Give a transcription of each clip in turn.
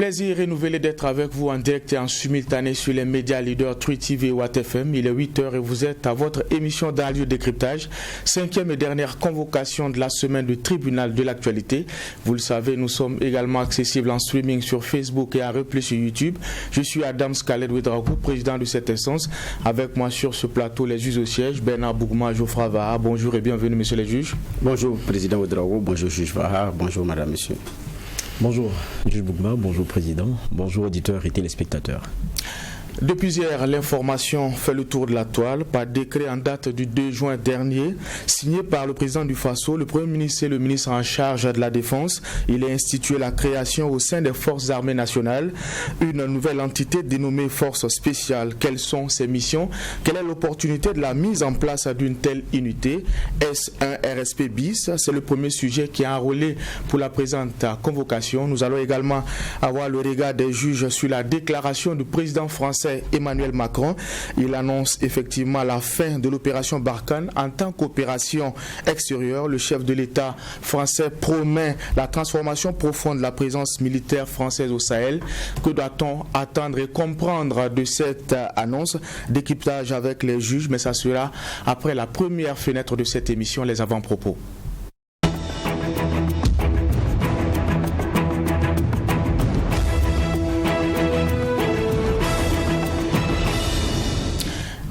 Plaisir renouvelé d'être avec vous en direct et en simultané sur les médias leaders True TV et Watt FM. Il est 8h et vous êtes à votre émission dans lieu décryptage. 5e et dernière convocation de la semaine du tribunal de l'actualité. Vous le savez, nous sommes également accessibles en streaming sur Facebook et à replay sur YouTube. Je suis Adam Khaled Ouedraogo, président de cette instance. Avec moi sur ce plateau, les juges au siège, Bernard Bougma, Geoffroy Vaha. Bonjour et bienvenue, messieurs les juges. Bonjour, président Ouedraogo. Bonjour, juge Vaha. Bonjour, madame, monsieur. Bonjour, juge Bougma. Bonjour, président. Bonjour, auditeurs et téléspectateurs. Depuis hier, l'information fait le tour de la toile par décret en date du 2 juin dernier, signé par le président du Faso, le Premier ministre et le ministre en charge de la Défense. Il a institué la création au sein des Forces armées nationales une nouvelle entité dénommée Force spéciale. Quelles sont ses missions? Quelle est l'opportunité de la mise en place d'une telle unité? Est-ce un RSP bis? C'est le premier sujet qui est enrôlé pour la présente convocation. Nous allons également avoir le regard des juges sur la déclaration du président français Emmanuel Macron. Il annonce effectivement la fin de l'opération Barkhane en tant qu'opération extérieure. Le chef de l'État français promet la transformation profonde de la présence militaire française au Sahel. Que doit-on attendre et comprendre de cette annonce? Décryptage avec les juges, mais ça sera après la première fenêtre de cette émission, les avant-propos.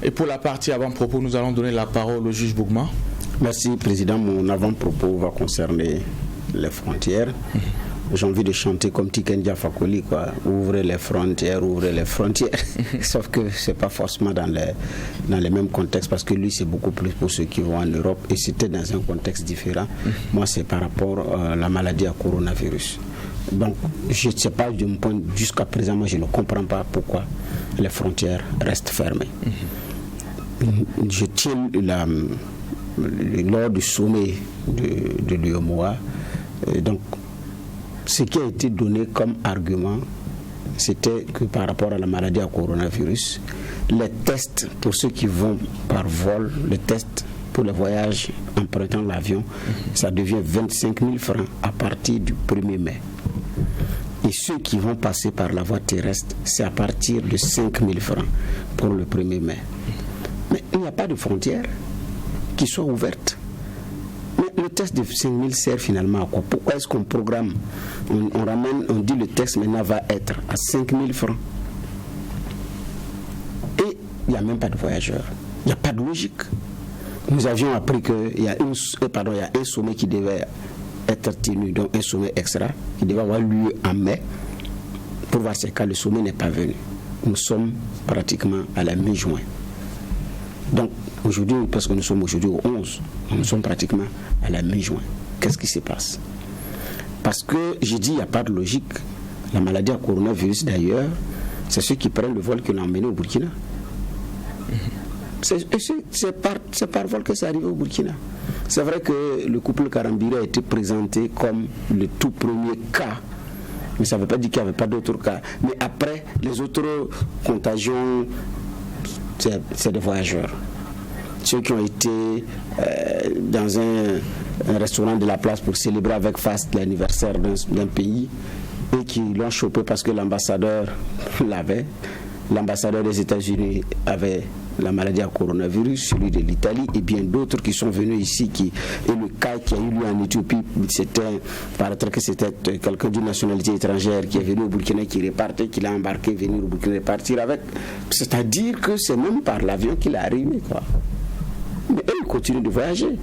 Et pour la partie avant-propos, nous allons donner la parole au juge Bougma. Merci, président. Mon avant-propos va concerner les frontières. J'ai envie de chanter comme Tikendia Fakoli, quoi. Ouvrez les frontières, ouvrez les frontières. Sauf que ce n'est pas forcément dans les mêmes contextes, parce que lui, c'est beaucoup plus pour ceux qui vont en Europe. Et c'était dans un contexte différent. Moi, c'est par rapport à la maladie à coronavirus. Donc, je ne sais pas, de mon point de vue, jusqu'à présent, moi, je ne comprends pas pourquoi les frontières restent fermées. Je tiens lors du sommet de l'UEMOA, donc ce qui a été donné comme argument, c'était que par rapport à la maladie à coronavirus, les tests pour ceux qui vont par vol, les tests pour le voyage empruntant l'avion, ça devient 25 000 francs à partir du 1er mai. Et ceux qui vont passer par la voie terrestre, c'est à partir de 5 000 francs pour le 1er mai. Mais il n'y a pas de frontières qui soient ouvertes. Mais le test de 5 000 sert finalement à quoi? Pourquoi est-ce qu'on programme, on dit le test maintenant va être à 5 000 francs? Et il n'y a même pas de voyageurs. Il n'y a pas de logique. Nous avions appris qu'il y a un sommet qui devait être tenu, donc un sommet extra, qui devait avoir lieu en mai. Pour voir ces cas, le sommet n'est pas venu. Nous sommes pratiquement à la mi-juin. Donc aujourd'hui, parce que nous sommes aujourd'hui au 11, nous sommes pratiquement à la mi-juin. Qu'est-ce qui se passe? Parce que j'ai dit il n'y a pas de logique. La maladie à coronavirus d'ailleurs, c'est ceux qui prennent le vol qui l'ont emmené au Burkina. C'est par vol que c'est arrivé au Burkina. C'est vrai que le couple Karambiri a été présenté comme le tout premier cas. Mais ça ne veut pas dire qu'il n'y avait pas d'autres cas. Mais après, les autres contagions, c'est des voyageurs. Ceux qui ont été dans un restaurant de la place pour célébrer avec faste l'anniversaire d'un pays et qui l'ont chopé parce que l'ambassadeur l'avait. L'ambassadeur des États-Unis avait la maladie à coronavirus, celui de l'Italie et bien d'autres qui sont venus ici. Et le cas qui a eu lieu en Éthiopie, paraîtrait que c'était quelqu'un d'une nationalité étrangère qui est venu au Burkina, qui repartait, qui l'a embarqué, venir au Burkina et partir avec. C'est-à-dire que c'est même par l'avion qu'il est arrivé, quoi. Mais eux, ils continuent de voyager.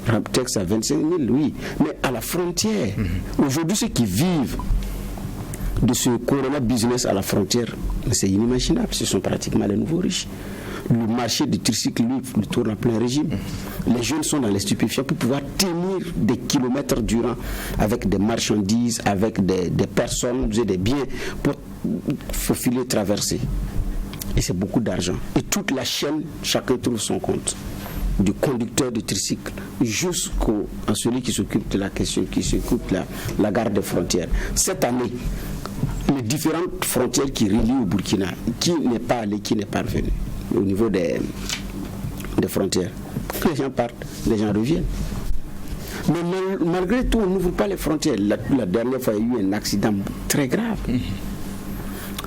Un texte à 25 000, oui. Mais à la frontière, aujourd'hui, ceux qui vivent de ce corona business à la frontière, c'est inimaginable. Ce sont pratiquement les nouveaux riches. Le marché du tricycle, lui, tourne en plein régime. Les jeunes sont dans les stupéfiants pour pouvoir tenir des kilomètres durant avec des marchandises, avec des personnes, des biens pour faufiler, traverser. Et c'est beaucoup d'argent. Et toute la chaîne, chacun trouve son compte. Du conducteur de tricycle jusqu'à celui qui s'occupe de la question, qui s'occupe de la garde des frontières. Cette année, les différentes frontières qui relient au Burkina, qui n'est pas allé, qui n'est pas revenu au niveau des frontières. Les gens partent, les gens reviennent. Mais malgré tout, on n'ouvre pas les frontières. La dernière fois, il y a eu un accident très grave.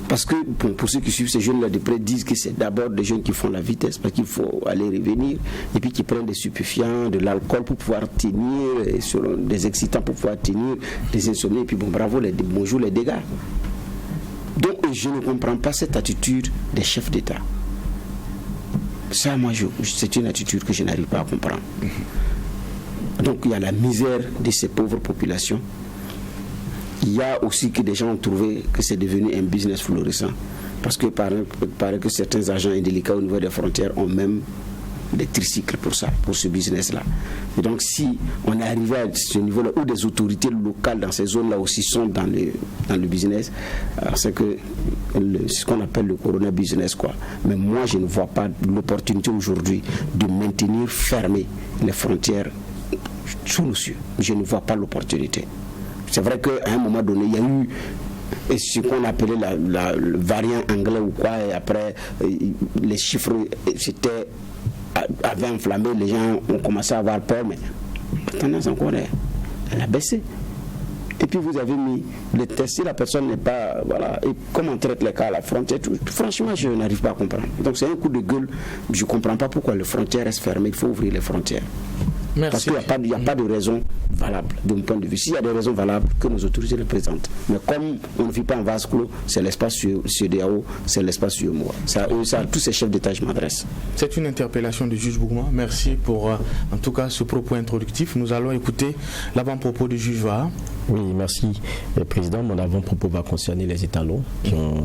Parce que pour ceux qui suivent ces jeunes-là de près disent que c'est d'abord des jeunes qui font la vitesse parce qu'il faut aller revenir et puis qui prennent des stupéfiants, de l'alcool pour pouvoir tenir, et des excitants pour pouvoir tenir, des insomnies et puis bravo, bonjour les dégâts. Donc je ne comprends pas cette attitude des chefs d'État. Ça, moi, c'est une attitude que je n'arrive pas à comprendre. Donc il y a la misère de ces pauvres populations. Il y a aussi que des gens ont trouvé que c'est devenu un business florissant. Parce que paraît que certains agents indélicats au niveau des frontières ont même des tricycles pour ça, pour ce business-là. Et donc si on est arrivé à ce niveau-là, où des autorités locales dans ces zones-là aussi sont dans le business, c'est que ce qu'on appelle le corona business, quoi. Mais moi, je ne vois pas l'opportunité aujourd'hui de maintenir fermées les frontières sous nos cieux. Je ne vois pas l'opportunité. C'est vrai qu'à un moment donné, il y a eu ce qu'on appelait le variant anglais ou quoi, et après, les chiffres avaient enflammé, les gens ont commencé à avoir peur, mais la tendance encore, elle a baissé. Et puis vous avez mis les tests, si la personne n'est pas... Voilà, et comment on traite les cas à la frontière, franchement, je n'arrive pas à comprendre. Donc c'est un coup de gueule, je ne comprends pas pourquoi les frontières restent fermées, il faut ouvrir les frontières. Merci. Parce qu'il n'y a pas de raison valable de mon point de vue. S'il y a des raisons valables, que nos autorités les présentent. Mais comme on ne vit pas en vase clos, c'est l'espace CEDEAO, c'est l'espace UEMOA. C'est à tous ces chefs d'État que je m'adresse. C'est une interpellation du juge Bougma. Merci pour en tout cas ce propos introductif. Nous allons écouter l'avant-propos du juge Vaha. Oui, merci Président. Mon avant-propos va concerner les étalons qui ont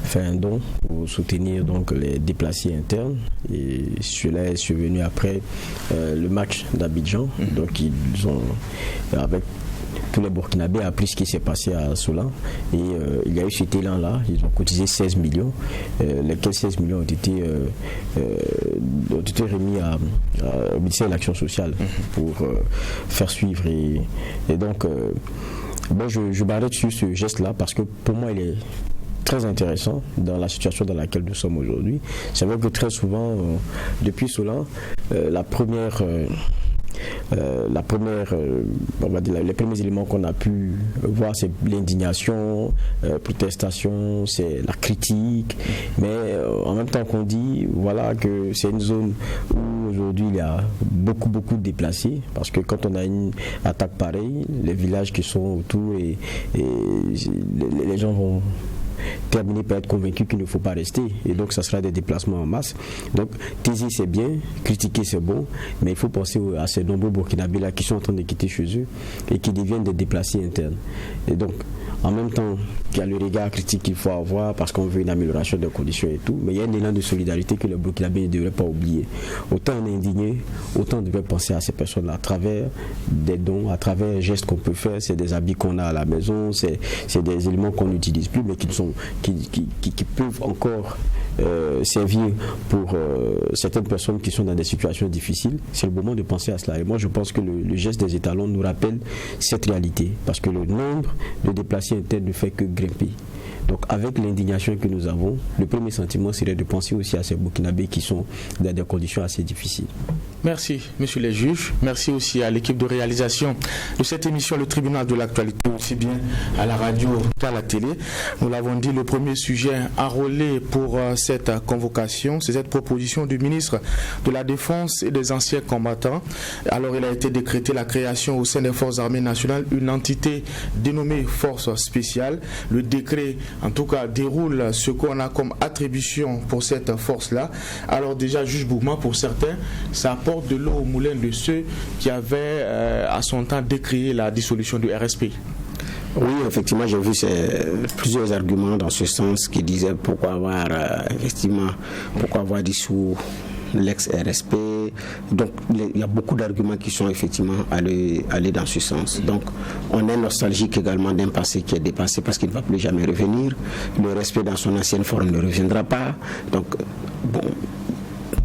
fait un don pour soutenir donc les déplacés internes. Et cela est survenu après le match d'Abidjan. Donc ils ont, avec tous les Burkinabés, appris ce qui s'est passé à Solan. Et il y a eu cet élan-là. Ils ont cotisé 16 millions, lesquels 16 millions ont été remis au ministère de l'Action sociale pour faire suivre. Et donc, je m'arrête sur ce geste-là parce que pour moi, il est très intéressant dans la situation dans laquelle nous sommes aujourd'hui. C'est vrai que très souvent, depuis Solan, les premiers éléments qu'on a pu voir, c'est l'indignation, protestation, c'est la critique, mais en même temps qu'on dit voilà que c'est une zone où aujourd'hui il y a beaucoup de déplacés, parce que quand on a une attaque pareille, les villages qui sont autour et les gens vont terminer par être convaincus qu'il ne faut pas rester, et donc ça sera des déplacements en masse. Donc taiser c'est bien, critiquer c'est bon, mais il faut penser à ces nombreux Burkinabés là qui sont en train de quitter chez eux et qui deviennent des déplacés internes. Et donc en même temps qu'il y a le regard critique qu'il faut avoir parce qu'on veut une amélioration des conditions et tout, mais il y a un élan de solidarité que les Burkinabés ne devraient pas oublier. Autant on est indigné, autant on devrait penser à ces personnes à travers des dons, à travers un geste qu'on peut faire. C'est des habits qu'on a à la maison, c'est des éléments qu'on n'utilise plus mais qui peuvent encore servir pour certaines personnes qui sont dans des situations difficiles. C'est le moment de penser à cela. Et moi je pense que le geste des étalons nous rappelle cette réalité, parce que le nombre de déplacés internes ne fait que grimper. Donc avec l'indignation que nous avons, le premier sentiment serait de penser aussi à ces Burkinabés qui sont dans des conditions assez difficiles. Merci, messieurs les juges. Merci aussi à l'équipe de réalisation de cette émission, le tribunal de l'actualité, aussi bien à la radio qu'à la télé. Nous l'avons dit, le premier sujet enrôlé pour cette convocation, c'est cette proposition du ministre de la Défense et des anciens combattants. Alors, il a été décrété la création au sein des forces armées nationales une entité dénommée Force spéciale. Le décret, en tout cas, déroule ce qu'on a comme attribution pour cette force-là. Alors déjà, juge Bougma, pour certains, ça apporte de l'eau au moulin de ceux qui avaient à son temps décrié la dissolution du RSP. Oui, effectivement, j'ai vu plusieurs arguments dans ce sens qui disaient pourquoi avoir dissous l'ex-RSP. Donc, il y a beaucoup d'arguments qui sont effectivement allés dans ce sens. Donc, on est nostalgique également d'un passé qui est dépassé parce qu'il ne va plus jamais revenir. Le respect dans son ancienne forme ne reviendra pas. Donc, bon,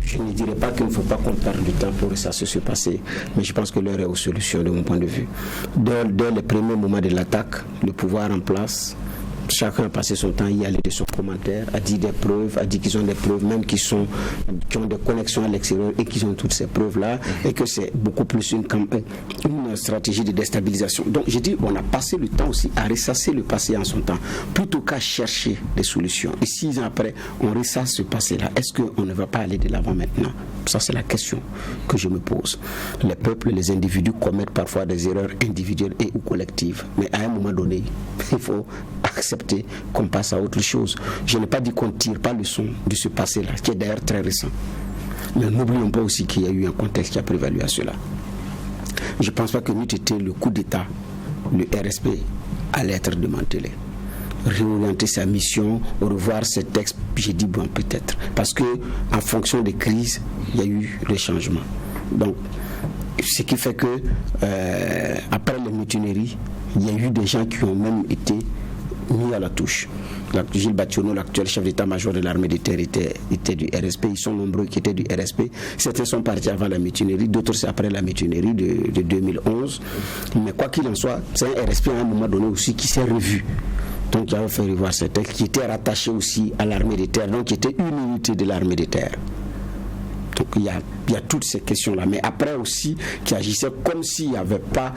je ne dirais pas qu'il ne faut pas qu'on perde du temps pour que ça se passe, mais je pense que l'heure est aux solutions de mon point de vue. Dès les premiers moments de l'attaque, le pouvoir en place chacun a passé son temps à y aller de son commentaire, a dit des preuves, a dit qu'ils ont des preuves, même qui ont des connexions à l'extérieur et qu'ils ont toutes ces preuves-là, et que c'est beaucoup plus une stratégie de déstabilisation. Donc j'ai dit, on a passé le temps aussi à ressasser le passé en son temps, plutôt qu'à chercher des solutions. Et 6 ans après, on ressasse ce passé-là. Est-ce qu'on ne va pas aller de l'avant maintenant? Ça, c'est la question que je me pose. Les peuples, les individus commettent parfois des erreurs individuelles et ou collectives. Mais à un moment donné, il faut accepter qu'on passe à autre chose. Je n'ai pas dit qu'on ne tire pas leçon de ce passé-là, qui est d'ailleurs très récent. Mais n'oublions pas aussi qu'il y a eu un contexte qui a prévalu à cela. Je ne pense pas que n'eût été le coup d'État, le RSP allait être démantelé. Réorienter sa mission, revoir ses textes, j'ai dit bon, peut-être. Parce que en fonction des crises, il y a eu des changements. Donc, ce qui fait que après les mutineries, il y a eu des gens qui ont même été mis à la touche. Gilles Bationneau, l'actuel chef d'état-major de l'armée de terre, était du RSP. Ils sont nombreux qui étaient du RSP. Certains sont partis avant la mutinerie, d'autres c'est après la mutinerie de 2011. Mais quoi qu'il en soit, c'est un RSP à un moment donné aussi qui s'est revu. Donc il a fait revoir ce texte qui était rattaché aussi à l'armée de terre, donc qui était une unité de l'armée de terre. Donc il y a toutes ces questions-là. Mais après aussi, qui agissait comme s'il n'y avait pas,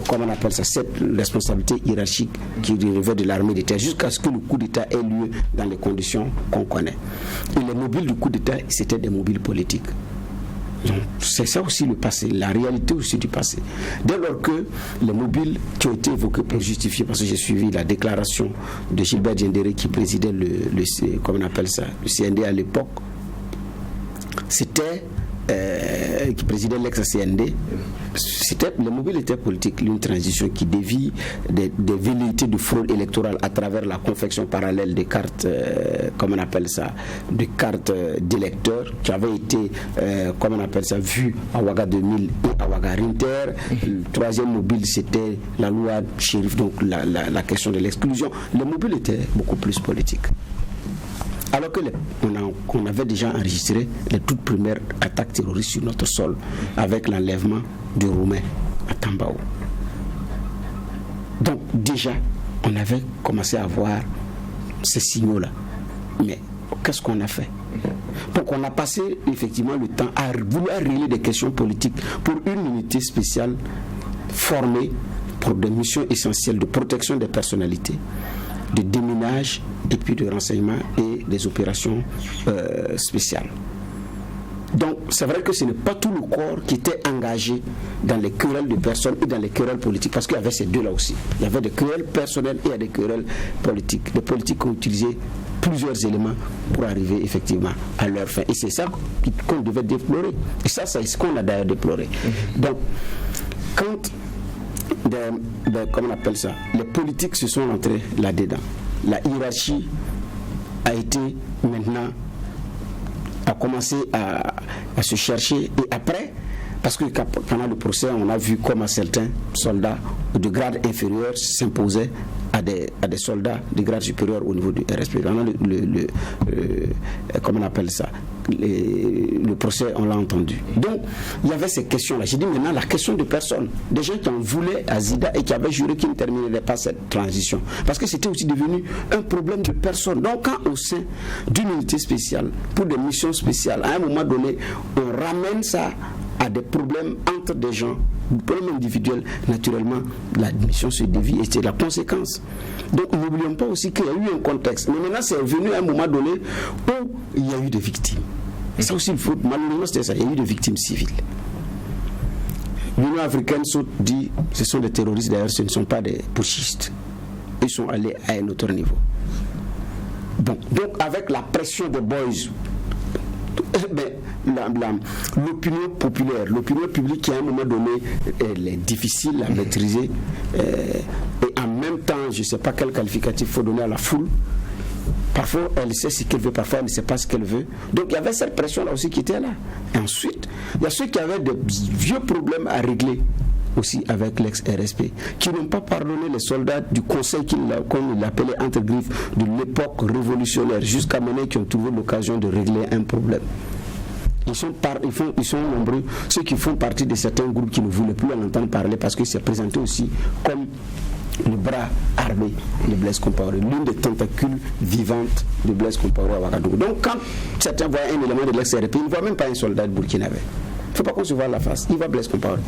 comment on appelle ça, cette responsabilité hiérarchique qui relevait de l'armée de terre, jusqu'à ce que le coup d'État ait lieu dans les conditions qu'on connaît. Et les mobiles du coup d'État, c'était des mobiles politiques. Donc, c'est ça aussi le passé, la réalité aussi du passé. Dès lors que les mobiles qui ont été évoqués pour justifier, parce que j'ai suivi la déclaration de Gilbert Diendéré qui présidait comment on appelle ça, le CND à l'époque, c'était qui présidait l'ex-CND, le mobile était politique, une transition qui dévie des velléités de fraude électorale à travers la confection parallèle des cartes, comment on appelle ça, de cartes d'électeurs qui avaient été, comment on appelle ça, vues à Ouaga 2000 et à Ouaga Rinter. Le troisième mobile, c'était la loi Chérif, donc la question de l'exclusion. Le mobile était beaucoup plus politique. Alors qu'on avait déjà enregistré les toutes premières attaques terroristes sur notre sol avec l'enlèvement du Roumain à Tambao. Donc déjà, on avait commencé à voir ces signaux-là. Mais qu'est-ce qu'on a fait? Donc on a passé effectivement le temps à vouloir régler des questions politiques pour une unité spéciale formée pour des missions essentielles de protection des personnalités, de déminage et puis de renseignement et des opérations spéciales. Donc c'est vrai que ce n'est pas tout le corps qui était engagé dans les querelles de personnes et dans les querelles politiques, parce qu'il y avait ces deux-là aussi. Il y avait des querelles personnelles et il y a des querelles politiques. Les politiques ont utilisé plusieurs éléments pour arriver effectivement à leur fin. Et c'est ça qu'on devait déplorer. Et ça, c'est ce qu'on a d'ailleurs déploré. Donc, quand comment on appelle ça, les politiques se sont entrés là-dedans, la hiérarchie a été maintenant a commencé à se chercher, et après, parce que pendant le procès on a vu comment certains soldats de grade inférieur s'imposaient à des soldats de grade supérieur au niveau du RSP. Pendant comment on appelle ça, le procès, on l'a entendu. Donc il y avait ces questions-là. J'ai dit maintenant la question de personnes, des gens qui en voulaient à Zida et qui avaient juré qu'ils ne termineraient pas cette transition, parce que c'était aussi devenu un problème de personnes. Donc quand au sein d'une unité spéciale pour des missions spéciales, à un moment donné on ramène ça à des problèmes entre des gens, problèmes individuels, naturellement la mission se dévie et c'est la conséquence. Donc n'oublions pas aussi qu'il y a eu un contexte, mais maintenant c'est venu à un moment donné où il y a eu des victimes. Et ça aussi il faut, malheureusement c'était ça, il y a eu des victimes civiles. L'Union africaine dit ce sont des terroristes, d'ailleurs ce ne sont pas des putschistes, ils sont allés à un autre niveau. Bon, donc avec la pression des boys, l'opinion populaire, l'opinion publique qui à un moment donné elle est difficile à maîtriser, et en même temps je ne sais pas quel qualificatif il faut donner à la foule. Parfois elle sait ce qu'elle veut, parfois elle ne sait pas ce qu'elle veut. Donc il y avait cette pression là aussi qui était là. Et ensuite il y a ceux qui avaient de vieux problèmes à régler aussi avec l'ex-RSP, qui n'ont pas pardonné les soldats du conseil qu'on l'appelait entre griffes de l'époque révolutionnaire, jusqu'à maintenant qui ont trouvé l'occasion de régler un problème. Ils sont nombreux, ceux qui font partie de certains groupes qui ne voulaient plus en entendre parler parce que c'est présenté aussi comme le bras armé de Blaise Compaoré, l'une des tentacules vivantes de Blaise Compaoré à Ouagadougou. Donc quand certains voient un élément de l'ex-RP, ils ne voient même pas un soldat de burkinabé. Il ne faut pas qu'on se voit la face, il voit Blaise Compaoré.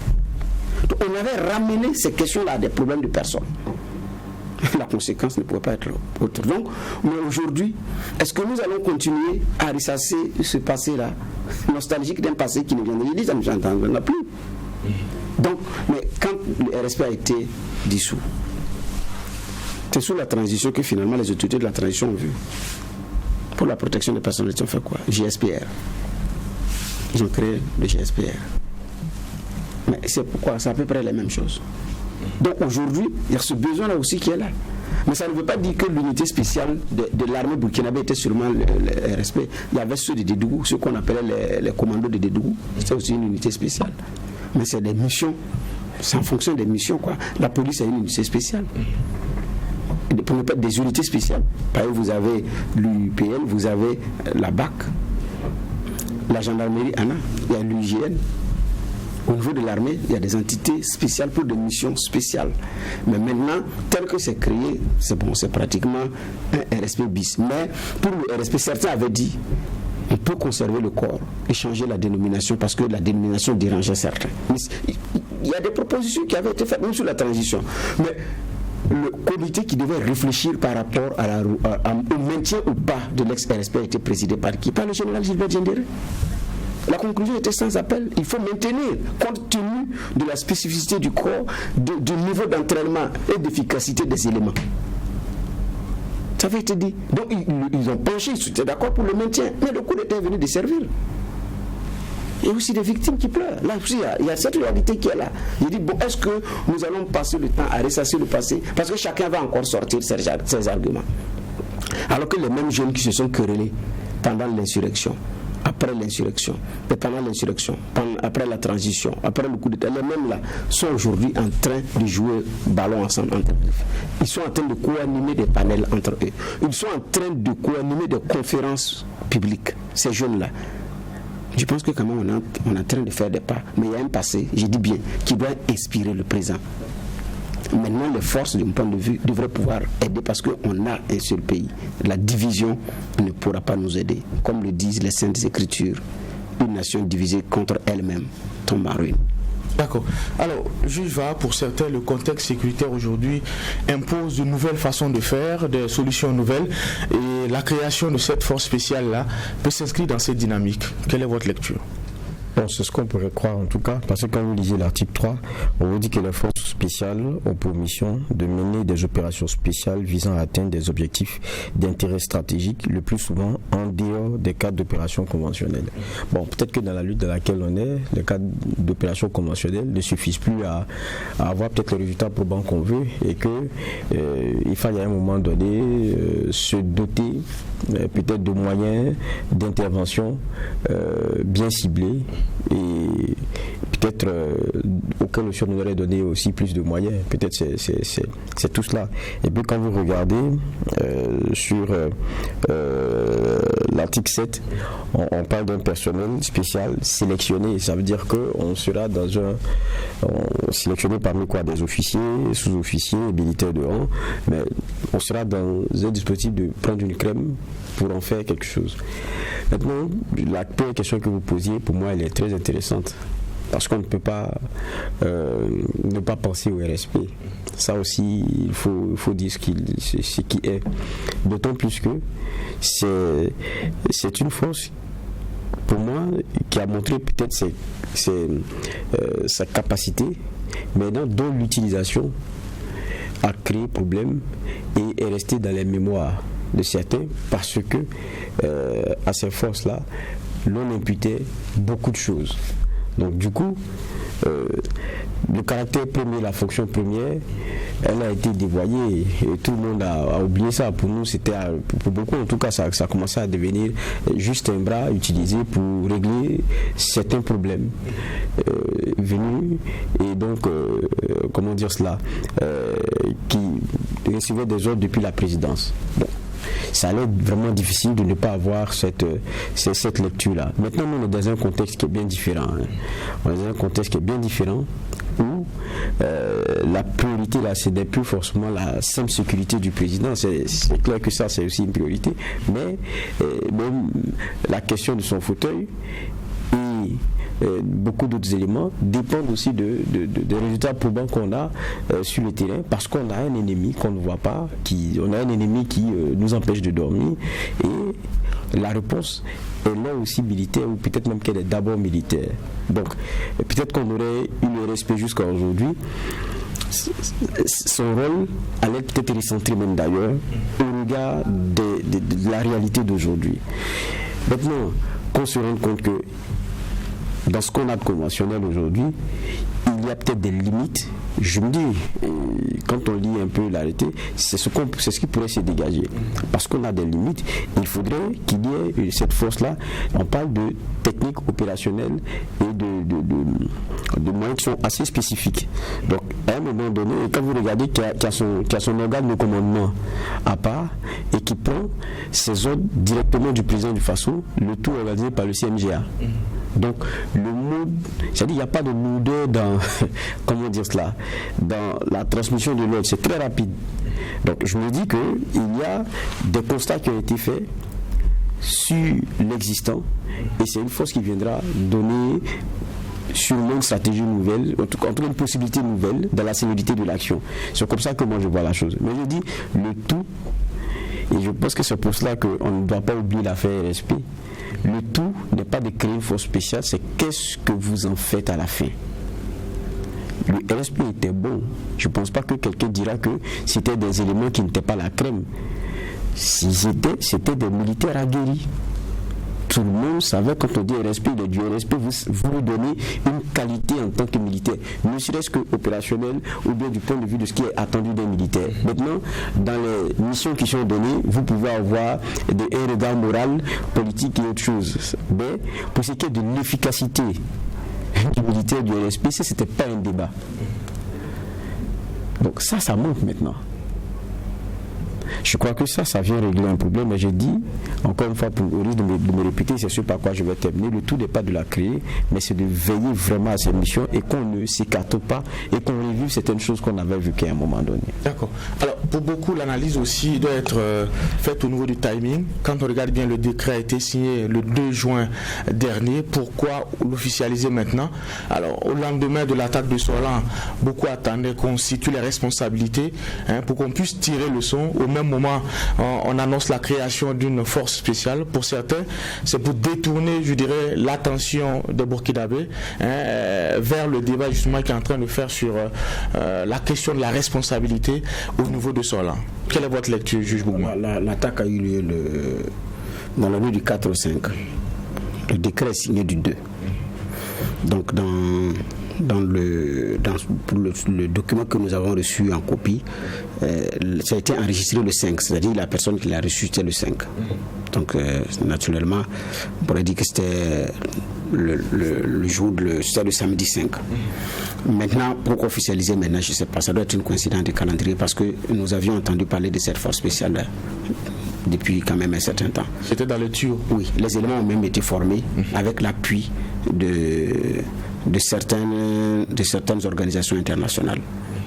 Donc on avait ramené ces questions-là à des problèmes de personnes. La conséquence ne pourrait pas être autre. Donc, mais aujourd'hui, est-ce que nous allons continuer à ressasser ce passé-là, nostalgique d'un passé qui ne vient de l'Église, ça ne s'entend plus. Donc, mais quand le RSP a été dissous, c'est sous la transition que finalement les autorités de la transition ont vu. Pour la protection des personnalités, on fait quoi? GSPR. Ils ont créé le GSPR. Mais c'est pourquoi? C'est à peu près les mêmes choses. Donc aujourd'hui, il y a ce besoin-là aussi qui est là. Mais ça ne veut pas dire que l'unité spéciale de l'armée burkinabé était sûrement le RSP. Il y avait ceux de Dédougou, ceux qu'on appelait les commandos de Dédougou. C'était aussi une unité spéciale. Mais c'est des missions, c'est en fonction des missions, quoi. La police a une unité spéciale. Pour ne pas des unités spéciales. Par exemple, vous avez l'UPL, vous avez la BAC, la gendarmerie ANA, il y a l'UIGN. Au niveau de l'armée, il y a des entités spéciales pour des missions spéciales. Mais maintenant, tel que c'est créé, c'est bon, c'est pratiquement un RSP bis. Mais pour le RSP, certains avaient dit on peut conserver le corps et changer la dénomination parce que la dénomination dérangeait certains. Il y a des propositions qui avaient été faites, même sur la transition. Mais le comité qui devait réfléchir par rapport au maintien ou pas de l'ex-RSP a été présidé par qui? Par le général Gilbert Diendéré. La conclusion était sans appel. Il faut maintenir, compte tenu de la spécificité du corps, du niveau d'entraînement et d'efficacité des éléments. Ça avait été dit. Donc ils ont penché, ils étaient d'accord pour le maintien. Mais le coup d'État est venu desservir. Il y a aussi des victimes qui pleurent. Là aussi, il y a cette réalité qui est là. Il dit, bon, est-ce que nous allons passer le temps à ressasser le passé? Parce que chacun va encore sortir ses arguments. Alors que les mêmes jeunes qui se sont querellés pendant l'insurrection, après l'insurrection, et pendant l'insurrection, après la transition, après le coup d'État, les mêmes là sont aujourd'hui en train de jouer ballon ensemble entre eux. Ils sont en train de co-animer des panels entre eux. Ils sont en train de co-animer des conférences publiques, ces jeunes-là. Je pense que quand même on est en train de faire des pas, mais il y a un passé, je dis bien, qui doit inspirer le présent. Maintenant, les forces, de mon point de vue, devraient pouvoir aider parce qu'on a un seul pays. La division ne pourra pas nous aider. Comme le disent les Saintes Écritures, une nation divisée contre elle-même tombe en ruine. D'accord. Alors, juge Va, pour certains, le contexte sécuritaire aujourd'hui impose de nouvelles façons de faire, des solutions nouvelles, et la création de cette force spéciale-là peut s'inscrire dans cette dynamique. Quelle est votre lecture? Bon, c'est ce qu'on pourrait croire en tout cas, parce que quand vous lisez l'article 3, on vous dit que les forces spéciales ont pour mission de mener des opérations spéciales visant à atteindre des objectifs d'intérêt stratégique, le plus souvent en dehors des cadres d'opérations conventionnelles. Bon, peut-être que dans la lutte dans laquelle on est, les cadres d'opérations conventionnelles ne suffisent plus à avoir peut-être le résultat probant qu'on veut et qu'il faille à un moment donné se doter peut-être de moyens d'intervention bien ciblés et peut-être auquel aussi on nous aurait donné aussi plus de moyens. Peut-être c'est tout cela. Et puis quand vous regardez sur l'article 7, on parle d'un personnel spécial sélectionné. Ça veut dire qu'on sera sélectionné parmi quoi? Des officiers, sous-officiers, militaires de rang, mais on sera dans un dispositif de prendre une crème pour en faire quelque chose. Maintenant, la première question que vous posiez, pour moi, elle est très intéressante. Parce qu'on ne peut pas ne pas penser au RSP. Ça aussi, il faut dire ce qui est. D'autant plus que c'est une force, pour moi, qui a montré peut-être sa capacité, mais dont l'utilisation a créé problème et est restée dans les mémoires de certains parce que à ces forces-là, l'on imputait beaucoup de choses. Donc du coup, le caractère premier, la fonction première, elle a été dévoyée et tout le monde a oublié ça. Pour nous, c'était, pour beaucoup en tout cas, ça a commencé à devenir juste un bras utilisé pour régler certains problèmes venus et donc, comment dire cela, qui recevaient des ordres depuis la présidence. Bon. Ça allait être vraiment difficile de ne pas avoir cette lecture-là. Maintenant, on est dans un contexte qui est bien différent. On est dans un contexte qui est bien différent où la priorité là, ce n'est plus forcément la simple sécurité du président. C'est clair que ça, c'est aussi une priorité. Mais même la question de son fauteuil et beaucoup d'autres éléments dépendent aussi des résultats probants qu'on a sur le terrain, parce qu'on a un ennemi qu'on ne voit pas, on a un ennemi qui nous empêche de dormir, et la réponse est là aussi militaire, ou peut-être même qu'elle est d'abord militaire. Donc peut-être qu'on aurait eu le respect jusqu'à aujourd'hui. Son rôle allait peut-être recentré même d'ailleurs au regard de la réalité d'aujourd'hui. Maintenant, qu'on se rende compte que dans ce qu'on a de conventionnel aujourd'hui, il y a peut-être des limites. Je me dis, quand on lit un peu l'arrêté, c'est ce qui pourrait se dégager. Parce qu'on a des limites, il faudrait qu'il y ait cette force-là. On parle de techniques opérationnelles et de moyens qui sont assez spécifiques. Donc, à un moment donné, quand vous regardez qu'il y a son organe de commandement à part et qui prend ses ordres directement du président du FASO, le tout organisé par le CNGA. Donc, le mode, c'est-à-dire il n'y a pas de lourdeur dans, comment dire cela, dans la transmission de l'ordre, c'est très rapide. Donc, je me dis qu'il y a des constats qui ont été faits sur l'existant, et c'est une force qui viendra donner sûrement une stratégie nouvelle, en tout cas une possibilité nouvelle dans la célérité de l'action. C'est comme ça que moi je vois la chose. Mais je dis le tout, et je pense que c'est pour cela qu'on ne doit pas oublier l'affaire RSP. Le tout n'est pas de créer une force spéciale, c'est qu'est-ce que vous en faites à la fin. Le RSP était bon. Je ne pense pas que quelqu'un dira que c'était des éléments qui n'étaient pas la crème. C'était des militaires aguerris. Tout le monde savait, quand on dit RSP, il est du RSP, vous lui donnez une qualité en tant que militaire, ne serait-ce que opérationnel ou bien du point de vue de ce qui est attendu d'un militaire. Maintenant, dans les missions qui sont données, vous pouvez avoir un regard moral, politique et autre chose. Mais pour ce qui est de l'efficacité du militaire du RSP, c'était pas un débat. Donc ça manque maintenant. Je crois que ça vient régler un problème, mais j'ai dit, encore une fois, au risque de me répéter, c'est ce par quoi je vais terminer, le tout n'est pas de la créer, mais c'est de veiller vraiment à ces missions et qu'on ne s'écarte pas et qu'on revive certaines choses qu'on avait vues qu'à un moment donné. D'accord. Alors, pour beaucoup, l'analyse aussi doit être faite au niveau du timing. Quand on regarde bien, le décret a été signé le 2 juin dernier. Pourquoi l'officialiser maintenant? Alors, au lendemain de l'attaque de Solan, beaucoup attendaient qu'on situe les responsabilités pour qu'on puisse tirer le son. Au même moment, on annonce la création d'une force spéciale. Pour certains, c'est pour détourner, je dirais, l'attention des Burkinabés vers le débat justement qui est en train de faire sur la question de la responsabilité au niveau de Solan. Quelle est votre lecture, juge Bougma? L'attaque a eu lieu dans la nuit du 4 au 5. Le décret est signé du 2. Donc dans le document que nous avons reçu en copie, ça a été enregistré le 5, c'est-à-dire la personne qui l'a reçu c'était le 5. Donc naturellement, on pourrait dire que c'était le jour, c'était le samedi 5. Maintenant, pour officialiser maintenant, je ne sais pas, ça doit être une coïncidence de calendrier parce que nous avions entendu parler de cette force spéciale depuis quand même un certain temps. C'était dans le tuyau? Oui, les éléments ont même été formés avec l'appui de certaines organisations internationales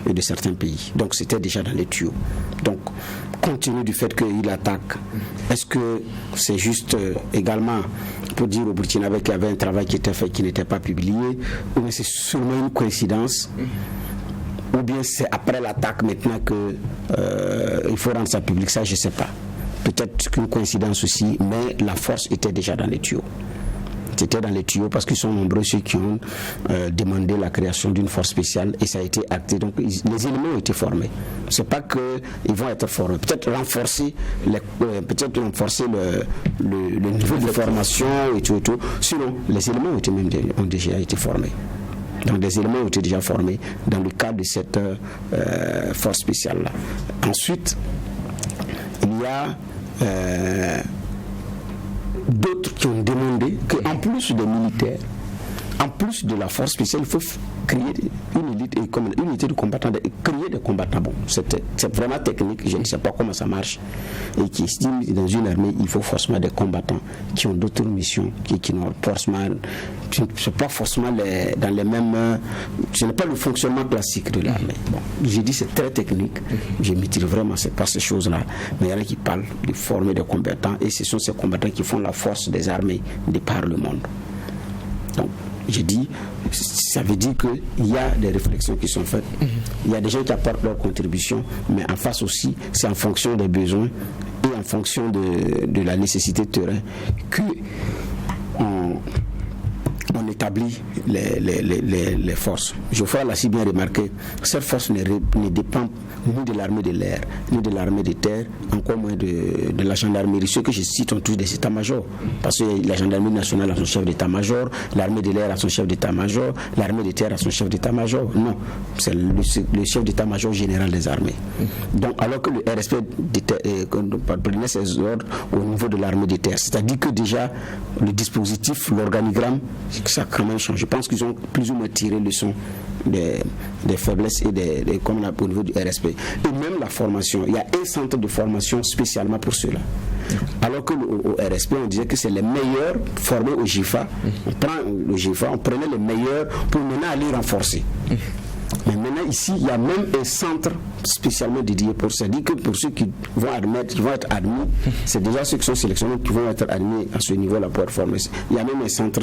et de certains pays. Donc c'était déjà dans les tuyaux. Donc, compte tenu du fait qu'il attaque, est-ce que c'est juste également pour dire au Burkinabé qu'il y avait un travail qui était fait qui n'était pas publié, ou bien c'est seulement une coïncidence, ou bien c'est après l'attaque maintenant qu'il faut rendre ça public? Ça, je ne sais pas. Peut-être qu'une coïncidence aussi, mais la force était déjà dans les tuyaux. C'était dans les tuyaux parce qu'ils sont nombreux ceux qui ont demandé la création d'une force spéciale et ça a été acté. Donc les éléments ont été formés. C'est pas qu'ils vont être formés. Peut-être renforcer le niveau de formation et tout. Sinon, les éléments ont déjà été formés. Donc des éléments ont été déjà formés dans le cadre de cette force spéciale-là. Ensuite, il y a d'autres qui ont demandé qu'en plus des militaires, en plus de la force spéciale, il faut créer une unité de combattants, créer des combattants. Bon, c'est vraiment technique, je ne sais pas comment ça marche. Et qui estime dans une armée, il faut forcément des combattants qui ont d'autres missions, qui n'ont forcément. C'est pas forcément dans les mêmes. Ce n'est pas le fonctionnement classique de l'armée. Bon, j'ai dit c'est très technique. Je ne maîtrise vraiment pas ces choses-là. Mais il y en a qui parlent de former des combattants et ce sont ces combattants qui font la force des armées de par le monde. Donc, j'ai dit, ça veut dire qu'il y a des réflexions qui sont faites. Il y a des gens qui apportent leur contribution, mais en face aussi, c'est en fonction des besoins et en fonction de la nécessité de terrain que on établit les forces. Geoffroy l'a si bien remarqué, cette force ne dépend ni de l'armée de l'air, ni de l'armée de terre, encore moins de la gendarmerie. Ceux que je cite ont tous des états-majors, parce que la gendarmerie nationale a son chef d'état-major, l'armée de l'air a son chef d'état-major, l'armée de terre a son chef d'état-major. Non, c'est le chef d'état-major général des armées. Donc, alors que le RSP prenait ses ordres au niveau de l'armée de terre, c'est-à-dire que déjà le dispositif, l'organigramme, ça a quand même changé. Je pense qu'ils ont plus ou moins tiré leçon des faiblesses et comme au niveau du RSP. Et même la formation, il y a un centre de formation spécialement pour cela. Alors que au RSP, on disait que c'est les meilleurs formés au GIFA. On prend le GIFA, on prenait les meilleurs pour maintenant aller renforcer. Mais maintenant ici, il y a même un centre spécialement dédié pour ça. C'est-à-dire que pour ceux qui vont être admis, c'est déjà ceux qui sont sélectionnés qui vont être admis à ce niveau-là pour être formés. Il y a même un centre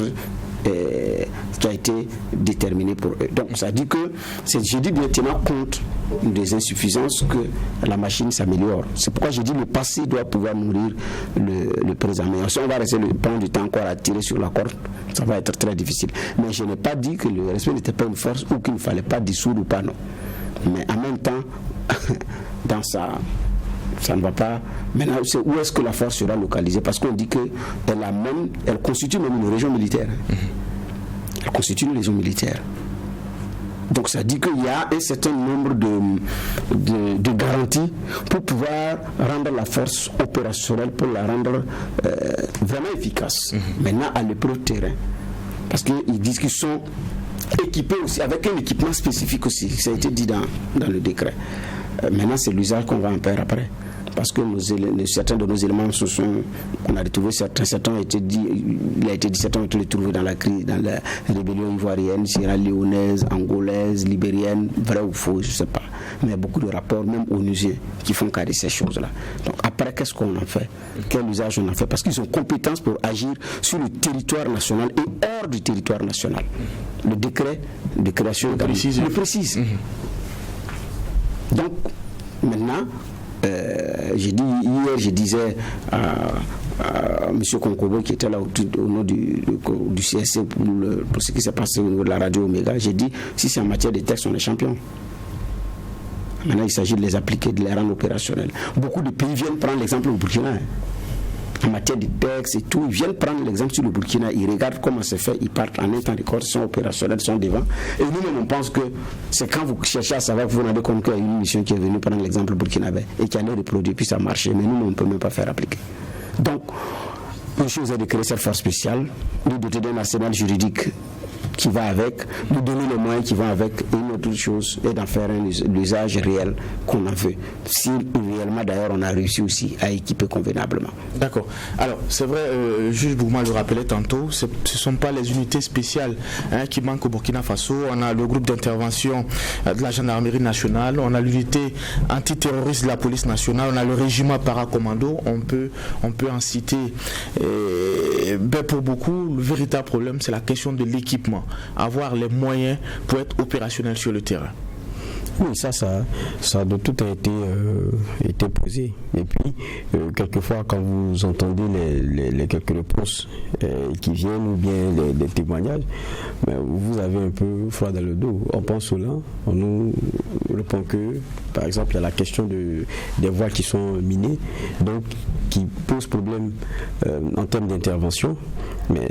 qui a été déterminé pour eux. Donc ça dit que j'ai dit bien tenir compte des insuffisances que la machine s'améliore. C'est pourquoi j'ai dit le passé doit pouvoir nourrir le présent. Mais si on va rester prendre du temps encore à tirer sur la corde, ça va être très difficile. Mais je n'ai pas dit que le respect n'était pas une force ou qu'il ne fallait pas dissoudre ou pas, non. Mais en même temps, dans ça ne va pas. Maintenant, c'est où est-ce que la force sera localisée? Parce qu'on dit qu'elle constitue même une région militaire. Elle constitue une région militaire. Donc ça dit qu'il y a un certain nombre de garanties pour pouvoir rendre la force opérationnelle, pour la rendre vraiment efficace. Maintenant, à l'épreuve terrain. Parce qu'ils disent qu'ils sont équipés aussi, avec un équipement spécifique aussi. Ça a été dit dans le décret. Maintenant, c'est l'usage qu'on va en faire après. Parce que certains de nos éléments on a retrouvé certains ont été dit, il a été dit, certains ont été retrouvés dans la rébellion ivoirienne, sierra-léonaise, angolaise, libérienne, vrai ou faux, je ne sais pas. Mais il y a beaucoup de rapports, même onusiens, qui font cas de ces choses-là. Donc après, qu'est-ce qu'on en fait? Quel usage on en fait? Parce qu'ils ont compétence pour agir sur le territoire national et hors du territoire national. Le décret de création le précise. Donc, maintenant, je disais à M. Konkobo qui était là au nom du CSC pour ce qui s'est passé au niveau de la radio Omega, j'ai dit si c'est en matière de texte, on est champion. Maintenant, il s'agit de les appliquer, de les rendre opérationnels. Beaucoup de pays viennent prendre l'exemple au Burkina. En matière de texte et tout, ils viennent prendre l'exemple sur le Burkina, ils regardent comment c'est fait, ils partent en un temps de corps, ils sont opérationnels, ils sont devant. Et nous-mêmes, on pense que c'est quand vous cherchez à savoir que vous vous rendez compte qu'il y a une mission qui est venue prendre l'exemple burkinabé et qui allait reproduire, puis ça marchait. Mais nous, on ne peut même pas faire appliquer. Donc, une chose est de créer cette force spéciale, nous doter d'un arsenal juridique qui va avec, nous donner les moyens qui vont avec, et une autre chose est d'en faire l'usage réel qu'on en veut. Si réellement d'ailleurs on a réussi aussi à équiper convenablement. D'accord. Alors c'est vrai, juge Bourma le rappelait tantôt, ce ne sont pas les unités spéciales qui manquent au Burkina Faso. On a le groupe d'intervention de la gendarmerie nationale, on a l'unité antiterroriste de la police nationale, on a le régiment paracommando, on peut en citer. Pour beaucoup, le véritable problème c'est la question de l'équipement. Avoir les moyens pour être opérationnel sur le terrain. Oui, ça de tout a été posé. Et puis, quelquefois, quand vous entendez les quelques réponses qui viennent ou bien les témoignages, vous avez un peu froid dans le dos. On pense cela, on nous répond que, par exemple, il y a la question des voies qui sont minées, donc qui pose problème en termes d'intervention, mais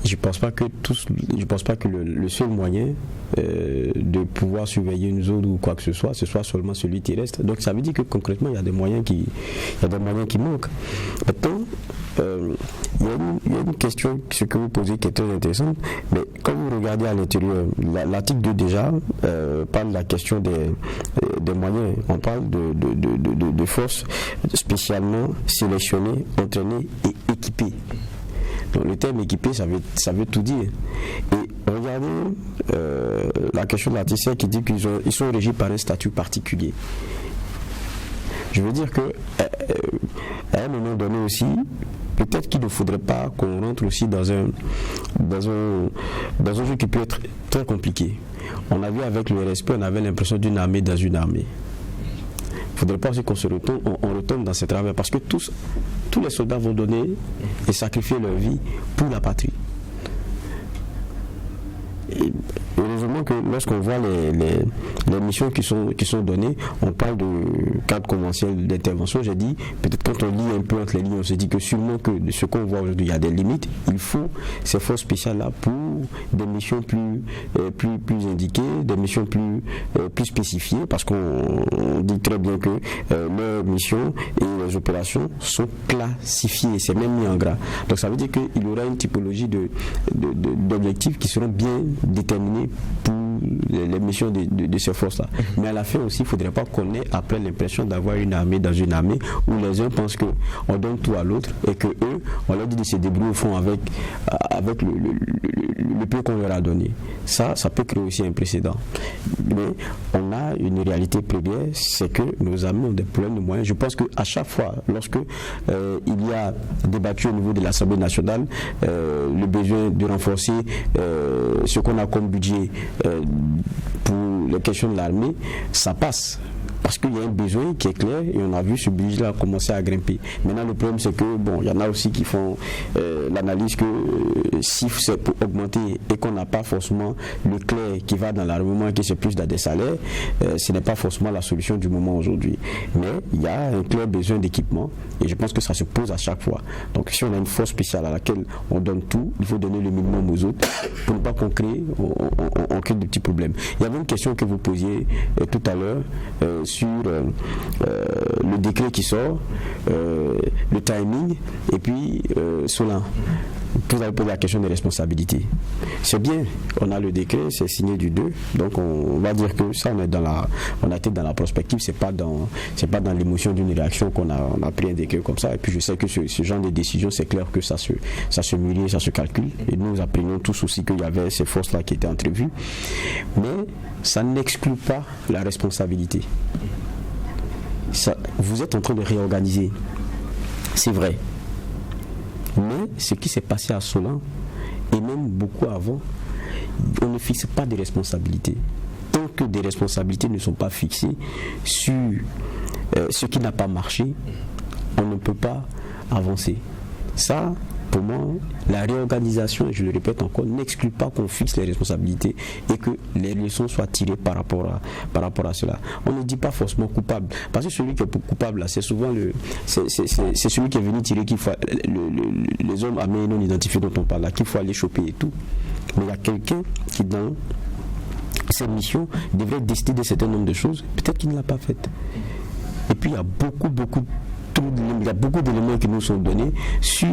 je ne pense pas que le seul moyen de pouvoir surveiller une zone ou quoi que ce soit seulement celui terrestre. Donc ça veut dire que concrètement il y a des moyens qui manquent. Maintenant, il y a une question, ce que vous posez, qui est très intéressante, mais quand vous regardez à l'intérieur, l'article 2 déjà parle de la question des moyens. On parle de forces spécialement sélectionnées, entraînées et équipées. Donc le terme équipé, ça veut tout dire. Et regardez la question de l'article 5 qui dit qu'ils sont régis par un statut particulier. Je veux dire que à un moment donné aussi, peut-être qu'il ne faudrait pas qu'on rentre aussi dans un jeu qui peut être très compliqué. On a vu avec le RSP, on avait l'impression d'une armée dans une armée. Il ne faudrait pas aussi qu'on retombe dans ce travers, parce que tous les soldats vont donner et sacrifier leur vie pour la patrie. Et heureusement que lorsqu'on voit les missions qui sont données, on parle de cadre conventionnel d'intervention. J'ai dit, peut-être quand on lit un peu entre les lignes, on se dit que sûrement que ce qu'on voit aujourd'hui, il y a des limites. Il faut ces forces spéciales-là pour des missions plus indiquées, des missions plus spécifiées, parce qu'on dit très bien que leurs missions et les opérations sont classifiées, c'est même mis en gras. Donc ça veut dire qu'il y aura une typologie d'objectifs qui seront bien déterminés pour les missions de ces forces-là. Mais à la fin aussi, il ne faudrait pas qu'on ait après l'impression d'avoir une armée dans une armée où les uns pensent qu'on donne tout à l'autre et que eux, on leur dit de se débrouiller au fond avec le peu qu'on leur a donné. Ça peut créer aussi un précédent. Mais on a une réalité première, c'est que nos armées ont des problèmes de moyens. Je pense qu'à chaque fois, lorsque il y a débattu au niveau de l'Assemblée nationale, le besoin de renforcer ce qu'on a comme budget pour les questions de l'armée, ça passe. Parce qu'il y a un besoin qui est clair et on a vu ce budget-là commencer à grimper. Maintenant, le problème, c'est que, il y en a aussi qui font l'analyse que si c'est pour augmenter et qu'on n'a pas forcément le clair qui va dans l'armement et que c'est plus dans des salaires, ce n'est pas forcément la solution du moment aujourd'hui. Mais il y a un clair besoin d'équipement et je pense que ça se pose à chaque fois. Donc, si on a une force spéciale à laquelle on donne tout, il faut donner le minimum aux autres pour ne pas qu'on crée de petits problèmes. Il y avait une question que vous posiez tout à l'heure sur le décret qui sort, le timing, et puis Solin. Vous avez posé la question des responsabilités. C'est bien, on a le décret, c'est signé du 2, donc on va dire que ça, on a été dans la prospective, c'est pas dans l'émotion d'une réaction qu'on a pris un décret comme ça, et puis je sais que ce genre de décision, c'est clair que ça se mûrit, ça se calcule, et nous apprenons tous aussi qu'il y avait ces forces-là qui étaient entrevues, mais ça n'exclut pas la responsabilité. Vous êtes en train de réorganiser, c'est vrai. Mais ce qui s'est passé à Solin, et même beaucoup avant, on ne fixe pas de responsabilités. Tant que des responsabilités ne sont pas fixées sur ce qui n'a pas marché, on ne peut pas avancer. Ça, pour moi, la réorganisation, je le répète encore, n'exclut pas qu'on fixe les responsabilités et que les leçons soient tirées par rapport à cela. On ne dit pas forcément coupable, parce que celui qui est coupable, là, c'est souvent c'est celui qui est venu tirer qu'il faut les hommes armés non identifiés dont on parle là, qu'il faut aller choper et tout. Mais il y a quelqu'un qui, dans cette mission, devrait décider d'un certain nombre de choses, peut-être qu'il ne l'a pas fait. Et puis il y a beaucoup d'éléments qui nous sont donnés sur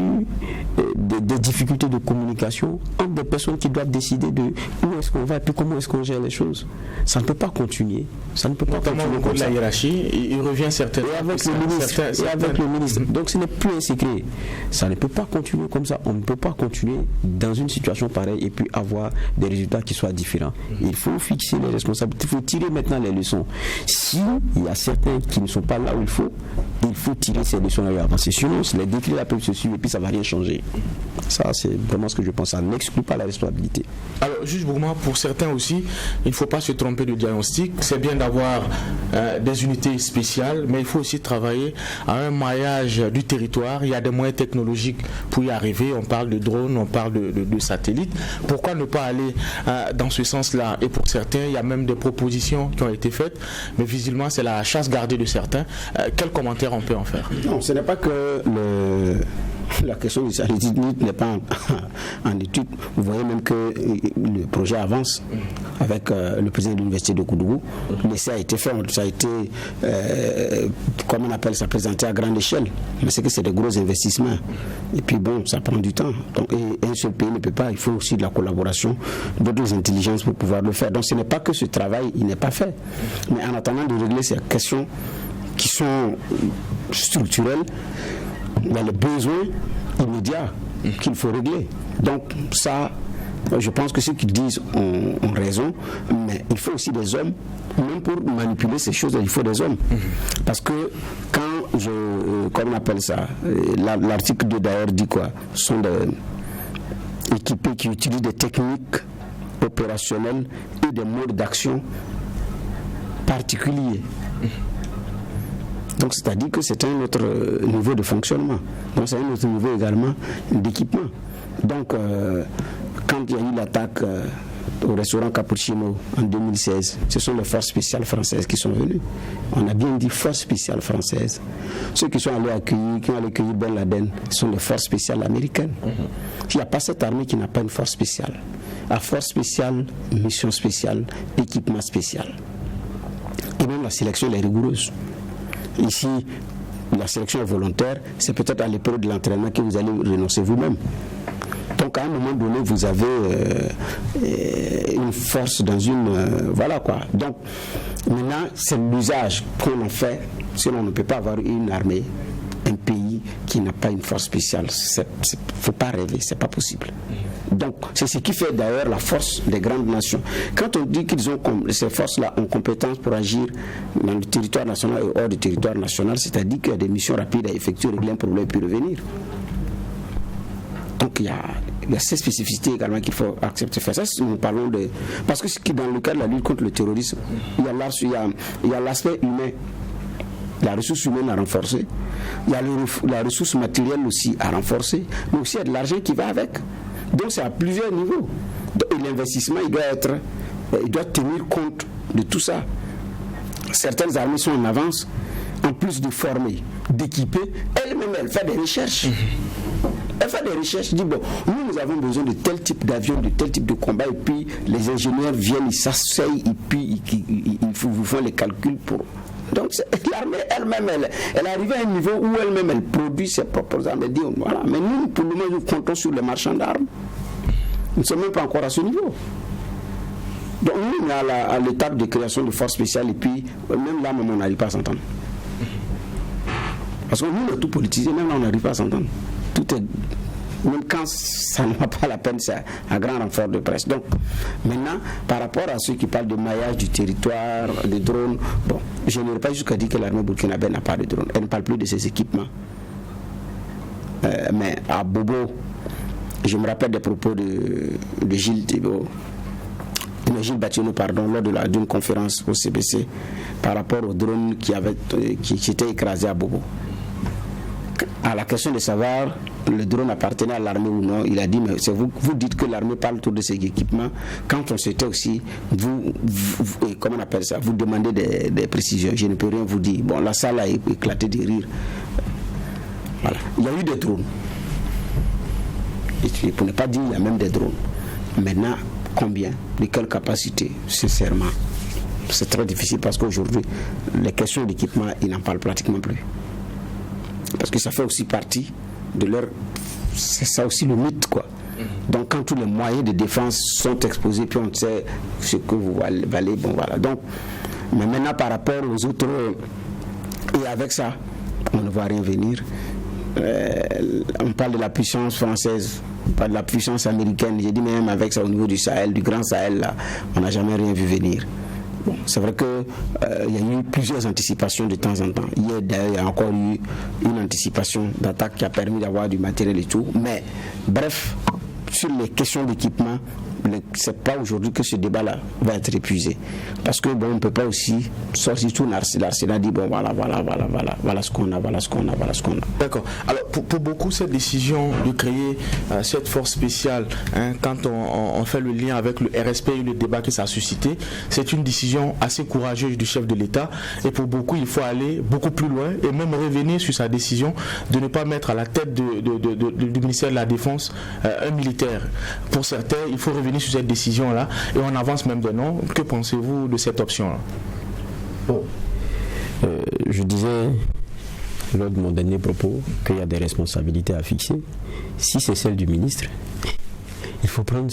des difficultés de communication entre des personnes qui doivent décider de où est-ce qu'on va et puis comment est-ce qu'on gère les choses. Ça ne peut pas continuer. Ça ne peut pas continuer comme ça. La hiérarchie, il revient certainement. Et avec le ministre. Donc ce n'est plus un secret. Ça ne peut pas continuer comme ça. On ne peut pas continuer dans une situation pareille et puis avoir des résultats qui soient différents. Il faut fixer les responsabilités. Il faut tirer maintenant les leçons. Si il y a certains qui ne sont pas là où il faut tirer ces leçons-là et avancer. Sinon, les décrets peuvent se suivre et puis ça ne va rien changer. Ça, c'est vraiment ce que je pense. Ça n'exclut pas la responsabilité. Alors, juste pour certains aussi, il ne faut pas se tromper de diagnostic. C'est bien d'avoir des unités spéciales, mais il faut aussi travailler à un maillage du territoire. Il y a des moyens technologiques pour y arriver. On parle de drones, on parle de satellites. Pourquoi ne pas aller dans ce sens-là? Et pour certains, il y a même des propositions qui ont été faites, mais visiblement, c'est la chasse gardée de certains. Quel commentaire on peut en faire? Non, ce n'est pas que la question du satellite n'est pas en étude. Vous voyez même que le projet avance avec le président de l'université de Koudougou. L'essai a été fait, ça a été, comment on appelle ça, présenté à grande échelle. Mais c'est que c'est des gros investissements. Et puis bon, ça prend du temps. Donc, et un seul pays ne peut pas, il faut aussi de la collaboration d'autres intelligences pour pouvoir le faire. Donc ce n'est pas que ce travail, il n'est pas fait. Mais en attendant de régler ces questions qui sont structurelles, il y a les besoins immédiats qu'il faut régler. Donc ça, je pense que ceux qui disent ont raison, mais il faut aussi des hommes, même pour manipuler ces choses, il faut des hommes. Parce que quand comme on appelle ça, l'article 2 d'ailleurs dit quoi? Ce sont des équipés qui utilisent des techniques opérationnelles et des modes d'action particuliers. Donc c'est-à-dire que c'est un autre niveau de fonctionnement. Donc c'est un autre niveau également d'équipement. Donc quand il y a eu l'attaque au restaurant Cappuccino en 2016, ce sont les forces spéciales françaises qui sont venues. On a bien dit forces spéciales françaises. Ceux qui sont allés accueillir, qui ont allé accueillir Ben Laden, sont les forces spéciales américaines. Il n'y a pas cette armée qui n'a pas une force spéciale. La force spéciale, mission spéciale, équipement spécial. Et même la sélection elle est rigoureuse. Ici, la sélection est volontaire, c'est peut-être à l'épreuve de l'entraînement que vous allez renoncer vous-même. Donc à un moment donné, vous avez une force dans une... voilà quoi. Donc maintenant, c'est l'usage qu'on en fait, sinon on ne peut pas avoir une armée, un pays qui n'a pas une force spéciale. Il ne faut pas rêver, c'est pas possible. Donc c'est ce qui fait d'ailleurs la force des grandes nations. Quand on dit qu'ils ont ces forces-là ont compétence pour agir dans le territoire national et hors du territoire national, c'est-à-dire qu'il y a des missions rapides à effectuer, régler un problème et puis revenir. Donc il y a ces spécificités également qu'il faut accepter. Ça, nous parlons de... Parce que dans le cas de la lutte contre le terrorisme, il y a l'aspect humain. La ressource humaine à renforcer. Il y a la ressource matérielle aussi à renforcer. Mais aussi il y a de l'argent qui va avec. Donc c'est à plusieurs niveaux. Et l'investissement, il doit tenir compte de tout ça. Certaines armées sont en avance, en plus de former, d'équiper, elle-même, elle fait des recherches. Elle fait des recherches, dit bon, nous avons besoin de tel type d'avion, de tel type de combat, et puis les ingénieurs viennent, ils s'asseyent, et puis ils vous font les calculs pour... Donc l'armée elle-même, elle arrive à un niveau où elle-même, elle produit ses propres armes. Elle dit, voilà, mais nous, pour le moment, nous comptons sur les marchands d'armes. Nous ne sommes même pas encore à ce niveau. Donc nous, on est à l'étape de création de forces spéciales, et puis même là, on n'arrive pas à s'entendre. Parce que nous, on a tout politisé, même là, on n'arrive pas à s'entendre. Tout est... Même quand ça n'a pas la peine, c'est un grand renfort de presse. Donc, maintenant, par rapport à ceux qui parlent de maillage du territoire, de drones, bon, je n'aurais pas jusqu'à dire que l'armée burkinabé n'a pas de drones. Elle ne parle plus de ses équipements. Mais à Bobo, je me rappelle des propos de Gilles Thibault, Gilles Batiano, pardon, lors d'une conférence au CBC, par rapport aux drones qui étaient écrasés à Bobo. À la question de savoir le drone appartenait à l'armée ou non, il a dit, mais c'est vous dites que l'armée parle autour de ces équipements. Quand on s'était aussi, comment on appelle ça, vous demandez des précisions. Je ne peux rien vous dire. Bon, la salle a éclaté de rire. Voilà. Il y a eu des drones. Et pour ne pas dire, il y a même des drones. Maintenant, combien? De quelle capacité? Sincèrement, c'est très difficile parce qu'aujourd'hui, les questions d'équipement, ils n'en parlent pratiquement plus. Parce que ça fait aussi partie de leur... C'est ça aussi le mythe, quoi. Donc quand tous les moyens de défense sont exposés, puis on sait ce que vous valez, bon voilà. Donc, mais maintenant par rapport aux autres, et avec ça, on ne voit rien venir. On parle de la puissance française, on parle de la puissance américaine. J'ai dit même avec ça au niveau du Sahel, du Grand Sahel, là, on n'a jamais rien vu venir. Bon, c'est vrai qu'il y a eu plusieurs anticipations de temps en temps. Hier, d'ailleurs, il y a encore eu une anticipation d'attaque qui a permis d'avoir du matériel et tout. Mais, bref, sur les questions d'équipement, c'est pas aujourd'hui que ce débat-là va être épuisé. Parce que on ne peut pas aussi sortir tout l'arsenal, dire bon voilà ce qu'on a. D'accord. Alors pour beaucoup, cette décision de créer cette force spéciale, quand on fait le lien avec le RSP et le débat que ça a suscité, c'est une décision assez courageuse du chef de l'État. Et pour beaucoup, il faut aller beaucoup plus loin et même revenir sur sa décision de ne pas mettre à la tête du ministère de la Défense un militaire. Pour certains, il faut revenir sur cette décision-là et on avance même de nom. Que pensez-vous de cette option-là? Je disais lors de mon dernier propos qu'il y a des responsabilités à fixer. Si c'est celle du ministre, il faut prendre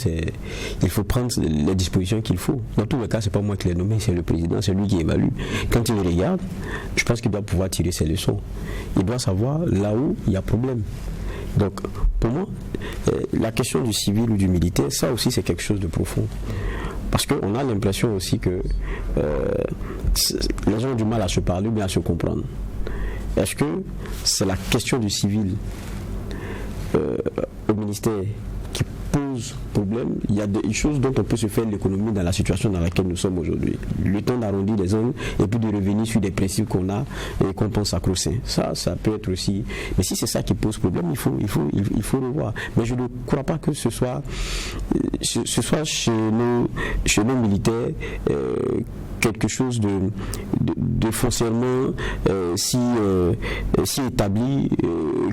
les dispositions qu'il faut. Dans tous les cas, c'est pas moi qui l'ai nommé, c'est le président, c'est lui qui évalue. Quand il regarde, je pense qu'il doit pouvoir tirer ses leçons. Il doit savoir là où il y a problème. Donc, pour moi, la question du civil ou du militaire, ça aussi c'est quelque chose de profond. Parce qu'on a l'impression aussi que les gens ont du mal à se parler ou bien à se comprendre. Est-ce que c'est la question du civil au ministère qui pose problème? Il y a des choses dont on peut se faire l'économie dans la situation dans laquelle nous sommes aujourd'hui. Le temps d'arrondir les angles et puis de revenir sur des principes qu'on a et qu'on pense sacro-saints. Ça peut être aussi. Mais si c'est ça qui pose problème, il faut revoir. Mais je ne crois pas que ce soit chez nos militaires quelque chose de foncièrement si établi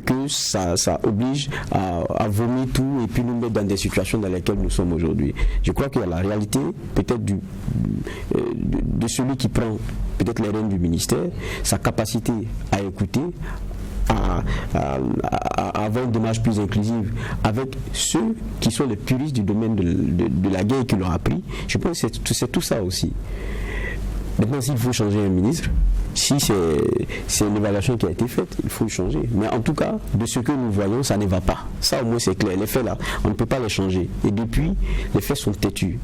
que ça oblige à vomir tout et puis nous mettre dans des situations dans lesquelles nous sommes aujourd'hui. Je crois qu'il y a la réalité peut-être de celui qui prend peut-être les rênes du ministère, sa capacité à écouter, à avoir une démarche plus inclusive avec ceux qui sont les puristes du domaine de la guerre et qui l'ont appris. Je pense que c'est tout ça aussi. Maintenant, s'il faut changer un ministre, si c'est une évaluation qui a été faite, il faut le changer. Mais en tout cas, de ce que nous voyons, ça ne va pas. Ça, au moins, c'est clair. Les faits, là, on ne peut pas les changer. Et depuis, les faits sont têtus.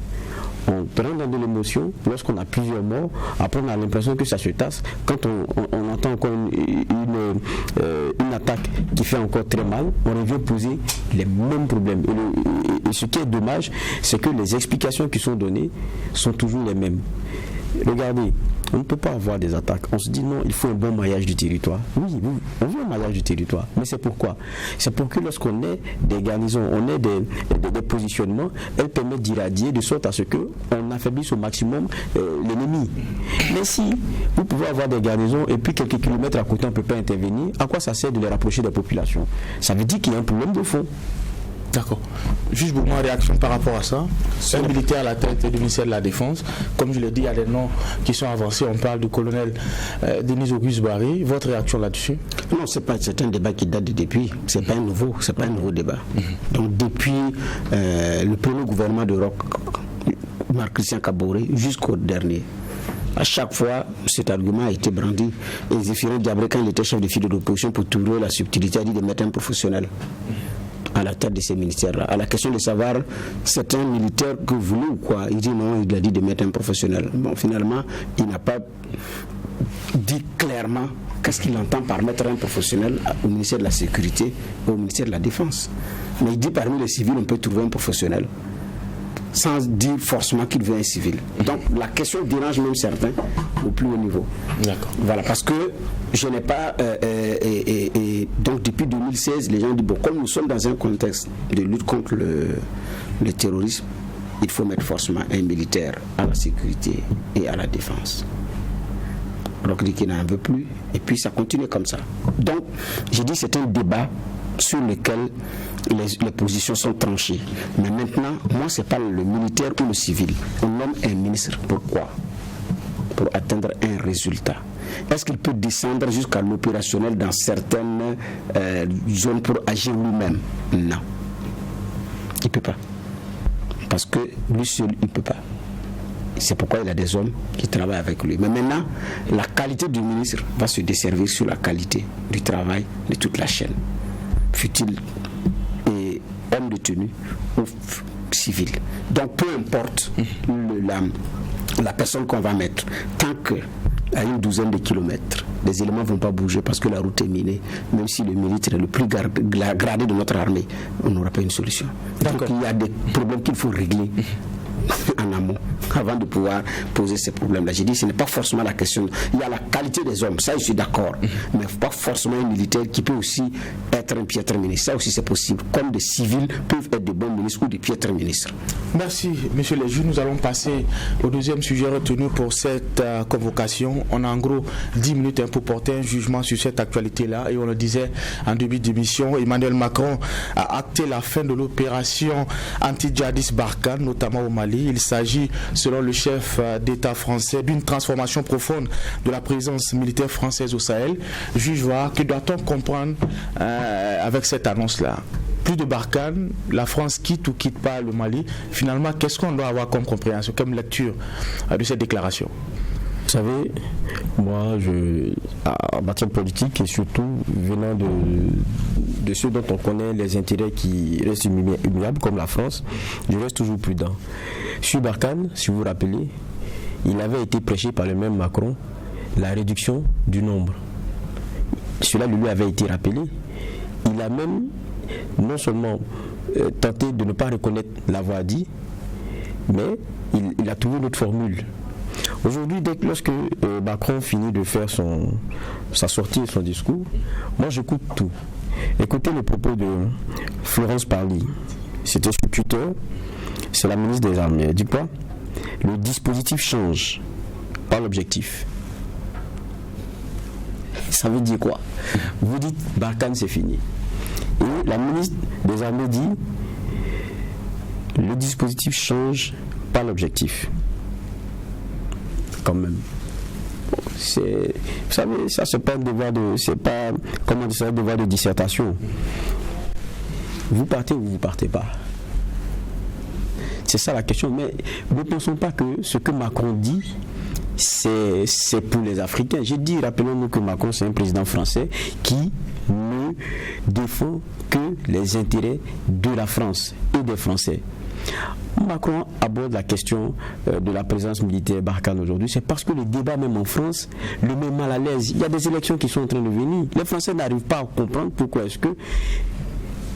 On rentre dans de l'émotion lorsqu'on a plusieurs morts. Après, on a l'impression que ça se tasse. Quand on entend encore une attaque qui fait encore très mal, on revient poser les mêmes problèmes. Et ce qui est dommage, c'est que les explications qui sont données sont toujours les mêmes. Regardez, on ne peut pas avoir des attaques. On se dit non, il faut un bon maillage du territoire. Oui, on veut un maillage du territoire. Mais c'est pourquoi? C'est pour que lorsqu'on ait des garnisons, on ait des positionnements, elles permettent d'irradier de sorte à ce qu'on affaiblisse au maximum l'ennemi. Mais si vous pouvez avoir des garnisons et puis quelques kilomètres à côté on ne peut pas intervenir, à quoi ça sert de les rapprocher des populations? Ça veut dire qu'il y a un problème de fond. D'accord. Juste pour moi, réaction par rapport à ça. Un militaire à la tête du ministère de la Défense. Comme je l'ai dit, il y a des noms qui sont avancés. On parle du colonel Denis Auguste Barry. Votre réaction là-dessus? Non, c'est un débat qui date de depuis. C'est pas un nouveau débat. Donc depuis le premier gouvernement de Roch, Marc-Christian Kaboré, jusqu'au dernier. À chaque fois, cet argument a été brandi. Et Zéphirin Diabré, quand il était chef de file de l'opposition, pour trouver la subtilité, a dit de mettre un professionnel à la tête de ces ministères-là. À la question de savoir, c'est un militaire que vous voulez ou quoi? Il dit non, il a dit de mettre un professionnel. Bon, finalement, il n'a pas dit clairement qu'est-ce qu'il entend par mettre un professionnel au ministère de la Sécurité et au ministère de la Défense. Mais il dit parmi les civils, on peut trouver un professionnel, sans dire forcément qu'il veut un civil. Donc la question dérange même certains au plus haut niveau. D'accord. Voilà, parce que je n'ai pas... donc depuis 2016, les gens disent, bon, comme nous sommes dans un contexte de lutte contre le terrorisme, il faut mettre forcément un militaire à la sécurité et à la défense. Donc il dit qu'il n'en veut plus, et puis ça continue comme ça. Donc, j'ai dit c'est un débat sur lequel les positions sont tranchées. Mais maintenant, moi, c'est pas le militaire ou le civil. On nomme un ministre. Pourquoi? Pour atteindre un résultat. Est-ce qu'il peut descendre jusqu'à l'opérationnel dans certaines zones pour agir lui-même? Non. Il ne peut pas. Parce que lui seul, il ne peut pas. C'est pourquoi il a des hommes qui travaillent avec lui. Mais maintenant, la qualité du ministre va se desservir sur la qualité du travail de toute la chaîne. Fut-il homme de tenue ou civil. Donc peu importe la personne qu'on va mettre, tant qu'à une douzaine de kilomètres les éléments ne vont pas bouger parce que la route est minée. Même si le militaire est le plus gradé de notre armée, on n'aura pas une solution. Donc il y a des problèmes qu'il faut régler en amont avant de pouvoir poser ces problèmes-là. J'ai dit, ce n'est pas forcément la question. Il y a la qualité des hommes, ça je suis d'accord, mais pas forcément un militaire qui peut aussi être un piètre ministre. Ça aussi c'est possible. Comme des civils peuvent être des bons ministres ou des piètres ministres. Merci, monsieur le juge. Nous allons passer au deuxième sujet retenu pour cette convocation. On a en gros 10 minutes pour porter un jugement sur cette actualité-là. Et on le disait en début d'émission, Emmanuel Macron a acté la fin de l'opération anti-djihadiste Barkhane, notamment au Mali. Il s'agit, selon le chef d'État français, d'une transformation profonde de la présence militaire française au Sahel. Juge, voir, que doit-on comprendre avec cette annonce-là? Plus de Barkhane, la France quitte ou quitte pas le Mali. Finalement, qu'est-ce qu'on doit avoir comme compréhension, comme lecture de cette déclaration? Vous savez, moi, en matière politique et surtout venant de ceux dont on connaît les intérêts qui restent immuables, comme la France, je reste toujours prudent. Sur Barkhane, si vous vous rappelez, il avait été prêché par le même Macron la réduction du nombre. Cela lui avait été rappelé. Il a même non seulement tenté de ne pas reconnaître la voix dit, mais il a trouvé une autre formule. Aujourd'hui, lorsque Macron finit de faire sa sortie et son discours, moi j'écoute tout. Écoutez le propos de Florence Parly. C'était sur Twitter, c'est la ministre des Armées. Elle dit quoi? Le dispositif change, pas l'objectif. Ça veut dire quoi? Vous dites Barkhane c'est fini. Et la ministre des Armées dit le dispositif change, pas l'objectif. Quand même. Vous savez, ça c'est pas un devoir un devoir de dissertation. Vous partez ou vous partez pas. C'est ça la question. Mais ne pensons pas que ce que Macron dit, c'est pour les Africains. J'ai dit, rappelons-nous que Macron c'est un président français qui ne défend que les intérêts de la France et des Français. Macron aborde la question de la présence militaire Barkhane aujourd'hui, c'est parce que le débat même en France le met mal à l'aise. Il y a des élections qui sont en train de venir. Les Français n'arrivent pas à comprendre pourquoi est-ce que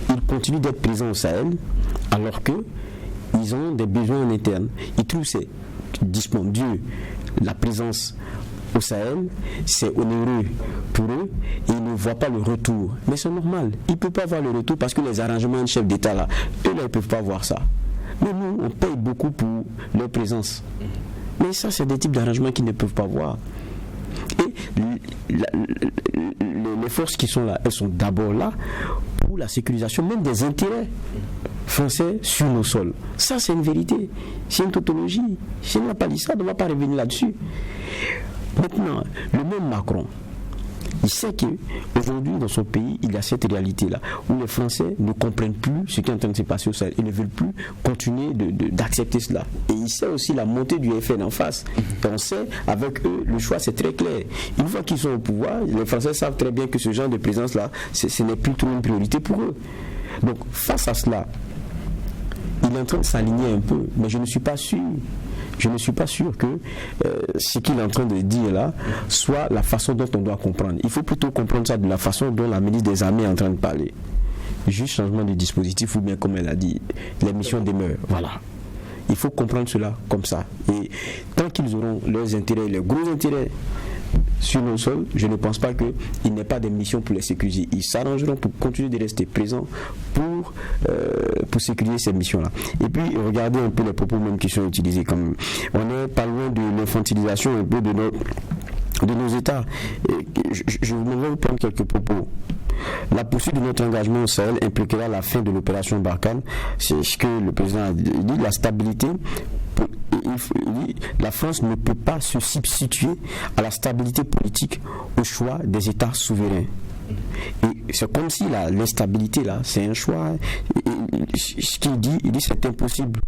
ils continuent d'être présents au Sahel alors que ils ont des besoins en interne. Ils trouvent c'est dispendieux la présence au Sahel, c'est onéreux pour eux et ils ne voient pas le retour. Mais c'est normal, ils ne peuvent pas voir le retour parce que les arrangements de chef d'État là, eux là ils ne peuvent pas voir ça. Mais nous, on paye beaucoup pour leur présence. Mais ça, c'est des types d'arrangements qu'ils ne peuvent pas voir. Et les forces qui sont là, elles sont d'abord là pour la sécurisation même des intérêts français sur nos sols. Ça, c'est une vérité. C'est une tautologie. Si on n'a pas dit ça, on ne va pas revenir là-dessus. Maintenant, le même Macron, il sait qu'aujourd'hui, dans son pays, il y a cette réalité-là, où les Français ne comprennent plus ce qui est en train de se passer au Sahel. Ils ne veulent plus continuer d'accepter cela. Et il sait aussi la montée du FN en face. Et on sait, avec eux, le choix, c'est très clair. Une fois qu'ils sont au pouvoir, les Français savent très bien que ce genre de présence-là, ce n'est plus trop une priorité pour eux. Donc, face à cela, il est en train de s'aligner un peu, mais je ne suis pas sûr. Je ne suis pas sûr que ce qu'il est en train de dire là soit la façon dont on doit comprendre. Il faut plutôt comprendre ça de la façon dont la ministre des Armées est en train de parler. Juste changement de dispositif ou bien comme elle a dit, les missions demeurent. Voilà. Il faut comprendre cela comme ça. Et tant qu'ils auront leurs intérêts, les gros intérêts sur nos sols, je ne pense pas qu'il n'y ait pas de mission pour les sécuriser. Ils s'arrangeront pour continuer de rester présents pour sécuriser ces missions-là. Et puis, regardez un peu les propos même qui sont utilisés. Comme on n'est pas loin de l'infantilisation un peu de nos États. Et je vais vous prendre quelques propos. La poursuite de notre engagement au Sahel impliquera la fin de l'opération Barkhane. C'est ce que le président a dit. La stabilité. La France ne peut pas se substituer à la stabilité politique au choix des États souverains. Et c'est comme si l'instabilité là, c'est un choix. Ce qu'il dit, il dit c'est impossible.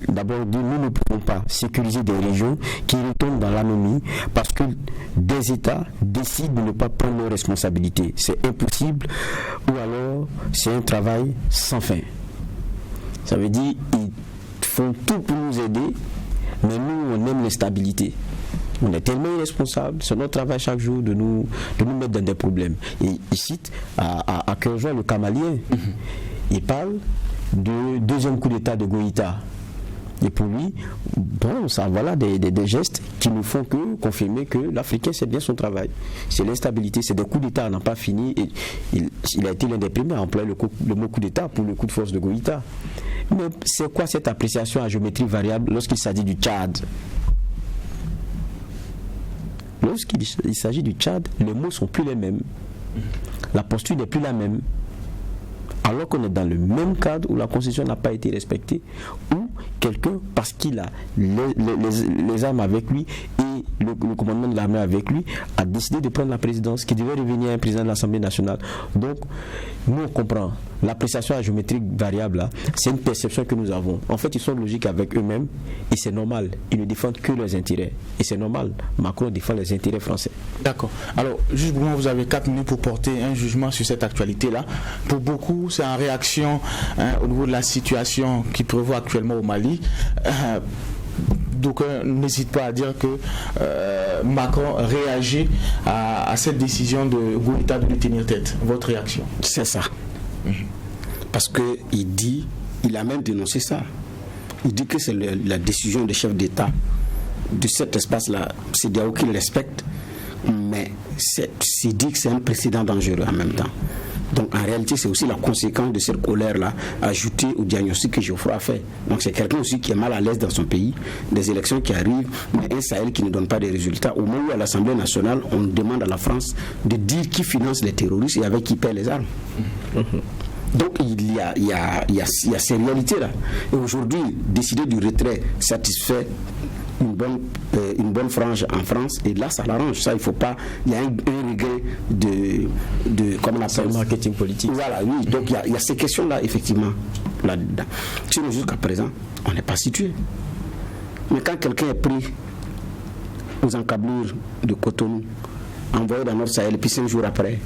D'abord, nous ne pouvons pas sécuriser des régions qui retombent dans l'anomie parce que des États décident de ne pas prendre leurs responsabilités. C'est impossible ou alors c'est un travail sans fin. Ça veut dire ils font tout pour nous aider, mais nous on aime l'instabilité. On est tellement irresponsables, c'est notre travail chaque jour de nous mettre dans des problèmes. Et il cite à Kerjoua le Camalien, il parle du deuxième coup d'État de Goïta. Et pour lui, bon, ça voilà des gestes qui nous font confirmer que l'Africain sait bien son travail. C'est l'instabilité, c'est des coups d'État, on n'a pas fini. Et il a été l'un des premiers à employer le mot coup d'État pour le coup de force de Goïta. Mais c'est quoi cette appréciation à géométrie variable lorsqu'il s'agit du Tchad? Lorsqu'il s'agit du Tchad, les mots ne sont plus les mêmes. La posture n'est plus la même. Alors qu'on est dans le même cadre où la Constitution n'a pas été respectée, où quelqu'un, parce qu'il a les armes avec lui et le commandement de l'armée avec lui, a décidé de prendre la présidence, qui devait revenir à un président de l'Assemblée nationale. Donc, nous on comprend. L'appréciation à géométrique variable, là, c'est une perception que nous avons. En fait, ils sont logiques avec eux-mêmes et c'est normal. Ils ne défendent que leurs intérêts. Et c'est normal. Macron défend les intérêts français. D'accord. Alors, juste pour moi, vous avez 4 minutes pour porter un jugement sur cette actualité-là. Pour beaucoup, c'est en réaction au niveau de la situation qui prévaut actuellement au Mali. Donc n'hésite pas à dire que Macron réagit à cette décision de Goïta de lui tenir tête. Votre réaction? C'est ça. Parce qu'il a même dénoncé ça. Il dit que c'est la décision des chefs d'État de cet espace-là, CEDEAO qu'il respecte, mais c'est dit que c'est un précédent dangereux en même temps. Donc en réalité, c'est aussi la conséquence de cette colère-là, ajoutée au diagnostic que Geoffroy a fait. Donc c'est quelqu'un aussi qui est mal à l'aise dans son pays, des élections qui arrivent, mais un Sahel qui ne donne pas de résultats. Au moment où à l'Assemblée nationale, on demande à la France de dire qui finance les terroristes et avec qui paie les armes. Donc il y a ces réalités-là. Et aujourd'hui, décider du retrait satisfait une bonne frange en France, et là ça l'arrange. Ça, il faut pas. Il y a un regret de comment on appelle ça, marketing politique. Voilà, oui. Donc il y a ces questions-là effectivement là-dedans. Sinon jusqu'à présent, on n'est pas situé. Mais quand quelqu'un est pris aux encablures de Cotonou, envoyé dans notre Sahel, et puis 5 jours après,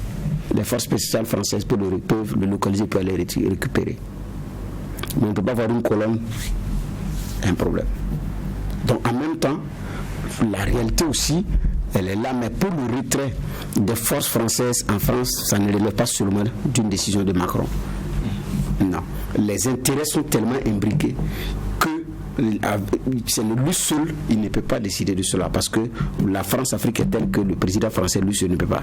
les forces spéciales françaises peuvent le localiser, peuvent aller récupérer. Mais on ne peut pas avoir une colonne, un problème. Donc en même temps, la réalité aussi, elle est là, mais pour le retrait des forces françaises en France, ça ne relève pas seulement d'une décision de Macron. Non. Les intérêts sont tellement imbriqués que c'est lui seul, il ne peut pas décider de cela, parce que la France-Afrique est telle que le président français lui seul ne peut pas.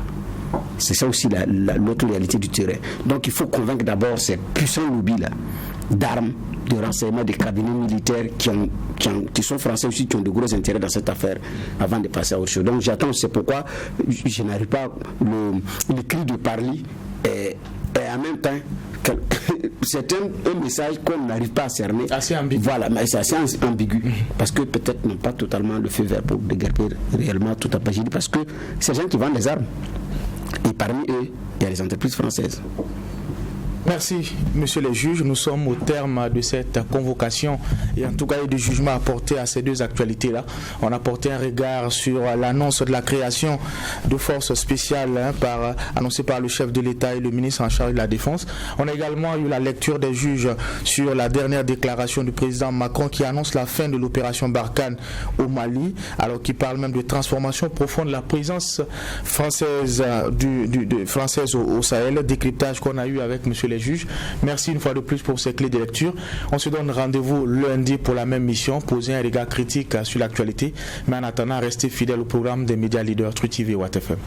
C'est ça aussi l'autre réalité du terrain. Donc il faut convaincre d'abord ces puissants lobbies-là d'armes, de renseignements, des cabinets militaires qui sont français aussi, qui ont de gros intérêts dans cette affaire avant de passer à autre chose. Donc j'attends, c'est pourquoi je n'arrive pas, le cri de Parly est en même temps c'est un message qu'on n'arrive pas à cerner. Assez ambigu. Voilà, mais c'est assez ambigu. Parce que peut-être n'ont pas totalement le feu vert pour déguerpir réellement tout à fait. Parce que c'est des gens qui vendent des armes. Et parmi eux, il y a les entreprises françaises. Merci, messieurs les juges. Nous sommes au terme de cette convocation et en tout cas de jugement apporté à ces deux actualités-là. On a porté un regard sur l'annonce de la création de forces spéciales annoncée par le chef de l'État et le ministre en charge de la Défense. On a également eu la lecture des juges sur la dernière déclaration du président Macron qui annonce la fin de l'opération Barkhane au Mali, alors qu'il parle même de transformation profonde de la présence française, française au Sahel. Décryptage qu'on a eu avec monsieur les juges. Merci une fois de plus pour ces clés de lecture. On se donne rendez-vous lundi pour la même mission, poser un regard critique sur l'actualité. Mais en attendant, restez fidèles au programme des médias leaders Truth TV et Watt FM.